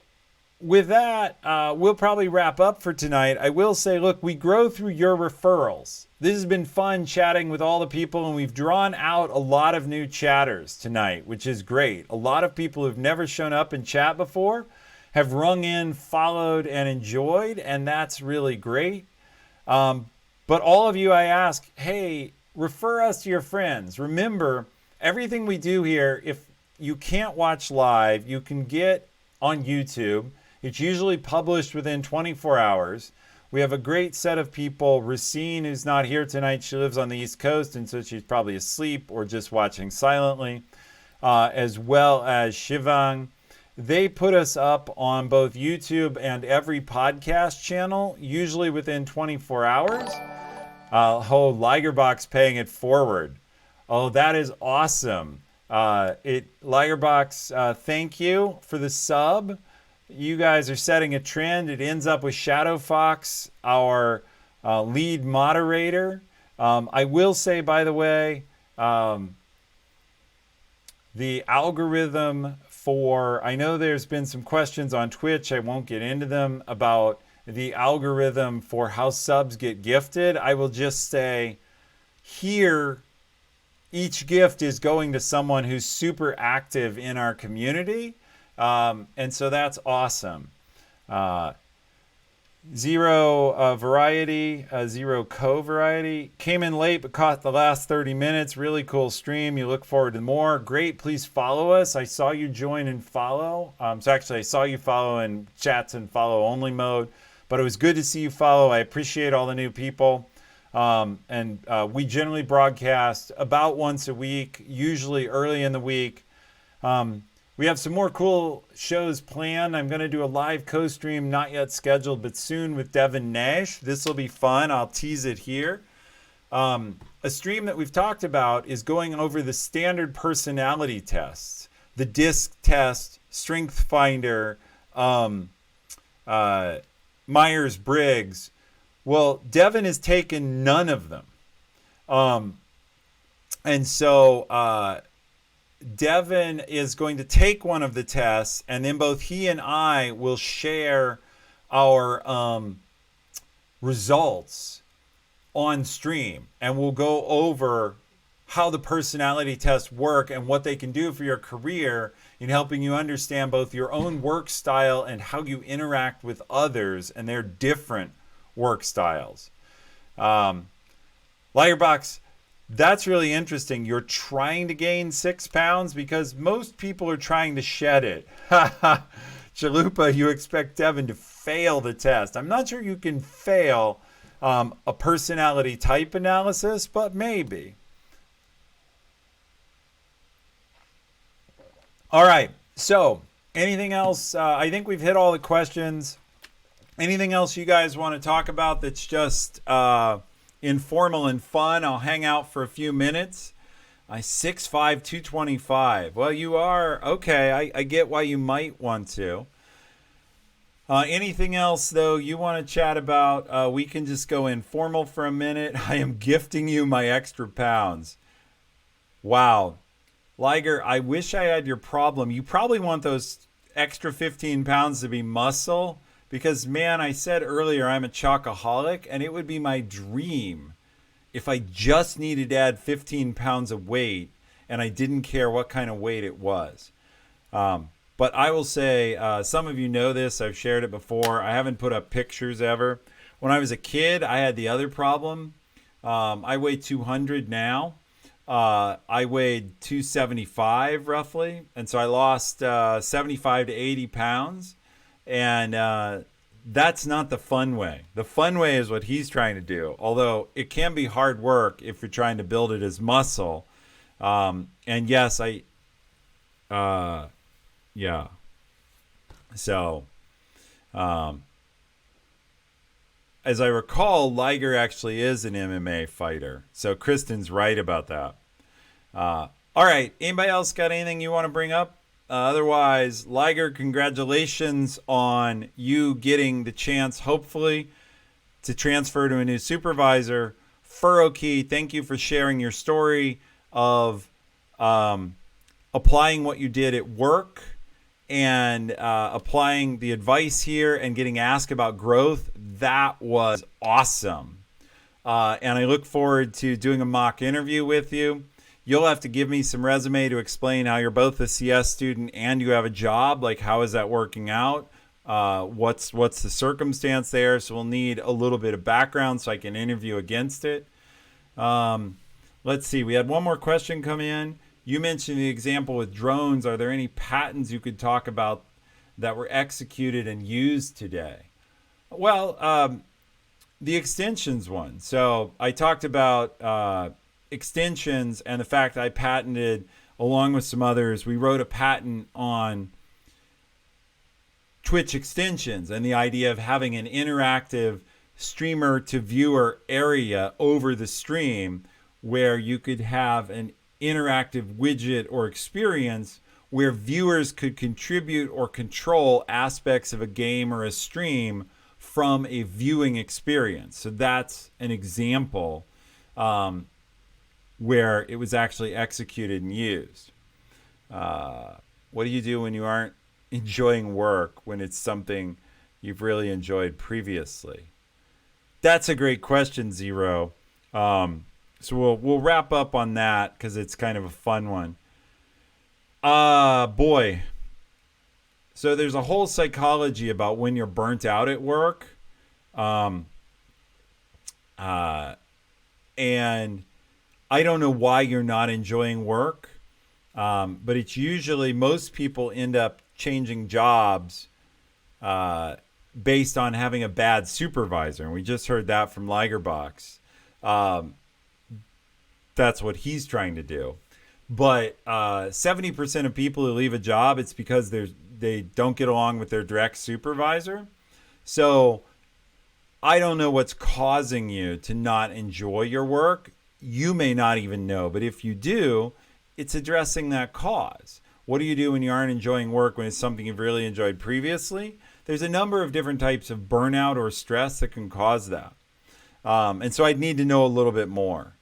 with that, we'll probably wrap up for tonight. I will say, look, we grow through your referrals. This has been fun chatting with all the people, and we've drawn out a lot of new chatters tonight, which is great. A lot of people who've never shown up in chat before have rung in, followed, and enjoyed, and that's really great. But all of you, I ask, hey, refer us to your friends. Remember, everything we do here, if you can't watch live, you can get on YouTube. It's usually published within 24 hours. We have a great set of people. Racine, who's not here tonight, she lives on the East Coast, and so she's probably asleep or just watching silently, as well as Shivang. They put us up on both YouTube and every podcast channel, usually within 24 hours. Ligerbox paying it forward. Oh, that is awesome. Ligerbox, thank you for the sub. You guys are setting a trend. It ends up with Shadow Fox, our lead moderator. I will say, by the way, the algorithm I know there's been some questions on Twitch, I won't get into them, about the algorithm for how subs get gifted. I will just say here, each gift is going to someone who's super active in our community. And so that's awesome. Zero Variety, Zero Co-Variety came in late but caught the last 30 minutes. Really cool stream. You look forward to more. Great. Please follow us. I saw you join and follow. So actually, I saw you follow in chats and follow only mode. But it was good to see you follow. I appreciate all the new people. We generally broadcast about once a week, usually early in the week. We have some more cool shows planned. I'm going to do a live co-stream, not yet scheduled, but soon with Devin Nash. This will be fun. I'll tease it here. A stream that we've talked about is going over the standard personality tests, the DISC test, Strength Finder, Myers-Briggs. Well, Devin has taken none of them. And so Devin is going to take one of the tests, and then both he and I will share our results on stream, and we'll go over how the personality tests work and what they can do for your career in helping you understand both your own work style and how you interact with others and their different work styles. Ligerbox, that's really interesting. You're trying to gain 6 pounds because most people are trying to shed it. Chalupa, you expect Devin to fail the test. I'm not sure you can fail a personality type analysis, but maybe. All right. So anything else? I think we've hit all the questions. Anything else you guys want to talk about that's just informal and fun? I'll hang out for a few minutes. 6'5", 225. Well, you are okay. I get why you might want to. Anything else though you want to chat about? We can just go informal for a minute. I am gifting you my extra pounds. Wow, Liger, I wish I had your problem. You probably want those extra 15 pounds to be muscle. Because, man, I said earlier I'm a chocoholic, and it would be my dream if I just needed to add 15 pounds of weight and I didn't care what kind of weight it was. But I will say, some of you know this. I've shared it before. I haven't put up pictures ever. When I was a kid, I had the other problem. I weigh 200 now. I weighed 275 roughly. And so I lost 75 to 80 pounds. And that's not the fun way. The fun way is what he's trying to do, although it can be hard work if you're trying to build it as muscle. And yes, yeah. So, as I recall, Liger actually is an MMA fighter. So Kristen's right about that. All right. Anybody else got anything you want to bring up? Otherwise, Liger, congratulations on you getting the chance, hopefully, to transfer to a new supervisor. Furokey, thank you for sharing your story of applying what you did at work and applying the advice here and getting asked about growth. That was awesome. And I look forward to doing a mock interview with you. You'll have to give me some resume to explain how you're both a CS student and you have a job. Like, how is that working out? What's the circumstance there? So we'll need a little bit of background so I can interview against it. Let's see. We had one more question come in. You mentioned the example with drones. Are there any patents you could talk about that were executed and used today? Well, the extensions one. So I talked about extensions and the fact I patented, along with some others, we wrote a patent on Twitch extensions and the idea of having an interactive streamer to viewer area over the stream where you could have an interactive widget or experience where viewers could contribute or control aspects of a game or a stream from a viewing experience. So that's an example where it was actually executed and used. What do you do when you aren't enjoying work, when it's something you've really enjoyed previously? That's a great question, Zero. So we'll wrap up on that because it's kind of a fun one. Boy. So there's a whole psychology about when you're burnt out at work. And I don't know why you're not enjoying work. But it's usually most people end up changing jobs based on having a bad supervisor. And we just heard that from Ligerbox. That's what he's trying to do. But 70% of people who leave a job, it's because they don't get along with their direct supervisor. So I don't know what's causing you to not enjoy your work. You may not even know. But if you do, it's addressing that cause. What do you do when you aren't enjoying work when it's something you've really enjoyed previously? There's a number of different types of burnout or stress that can cause that. And so I'd need to know a little bit more.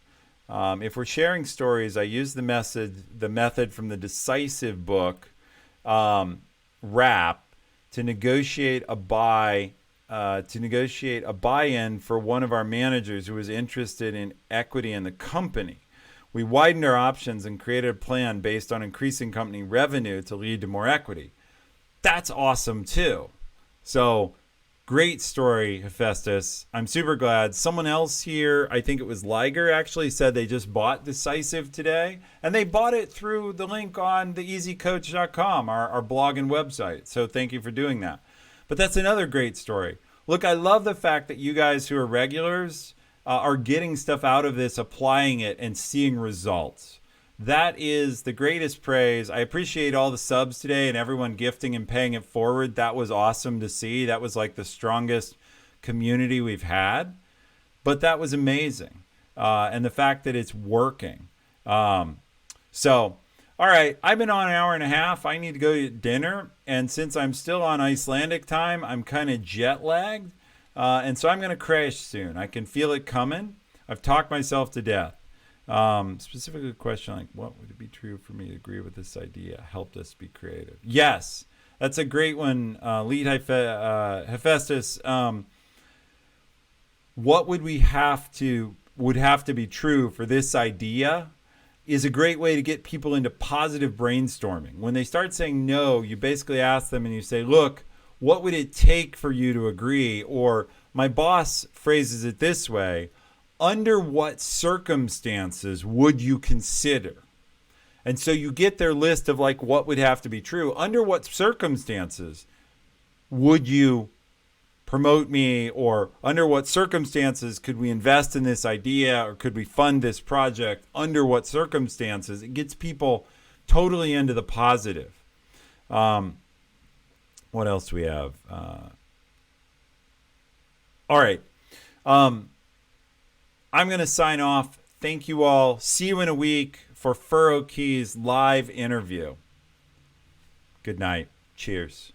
If we're sharing stories, I use the method from the Decisive book, WRAP, to negotiate a buy-in for one of our managers who was interested in equity in the company. We widened our options and created a plan based on increasing company revenue to lead to more equity. That's awesome too. So great story, Hephaestus. I'm super glad. Someone else here, I think it was Liger, actually said they just bought Decisive today. And they bought it through the link on theeasycoach.com, our blog and website. So thank you for doing that. But that's another great story. Look, I love the fact that you guys who are regulars are getting stuff out of this, applying it, and seeing results. That is the greatest praise. I appreciate all the subs today and everyone gifting and paying it forward. That was awesome to see. That was like the strongest community we've had. But that was amazing. And the fact that it's working. So, all right, I've been on an hour and a half. I need to go to dinner. And since I'm still on Icelandic time, I'm kind of jet lagged. And so I'm going to crash soon. I can feel it coming. I've talked myself to death. Specifically a question like, what would it be true for me to agree with this idea? Helped us be creative. Yes, that's a great one. Lead Hephaestus. What would have to be true for this idea is a great way to get people into positive brainstorming. When they start saying no, you basically ask them and you say, look, what would it take for you to agree? Or my boss phrases it this way: under what circumstances would you consider? And so you get their list of like what would have to be true. Under what circumstances would you promote me? Or under what circumstances could we invest in this idea? Or could we fund this project? Under what circumstances? It gets people totally into the positive. What else do we have? All right. I'm going to sign off. Thank you all. See you in a week for Furrow Key's live interview. Good night. Cheers.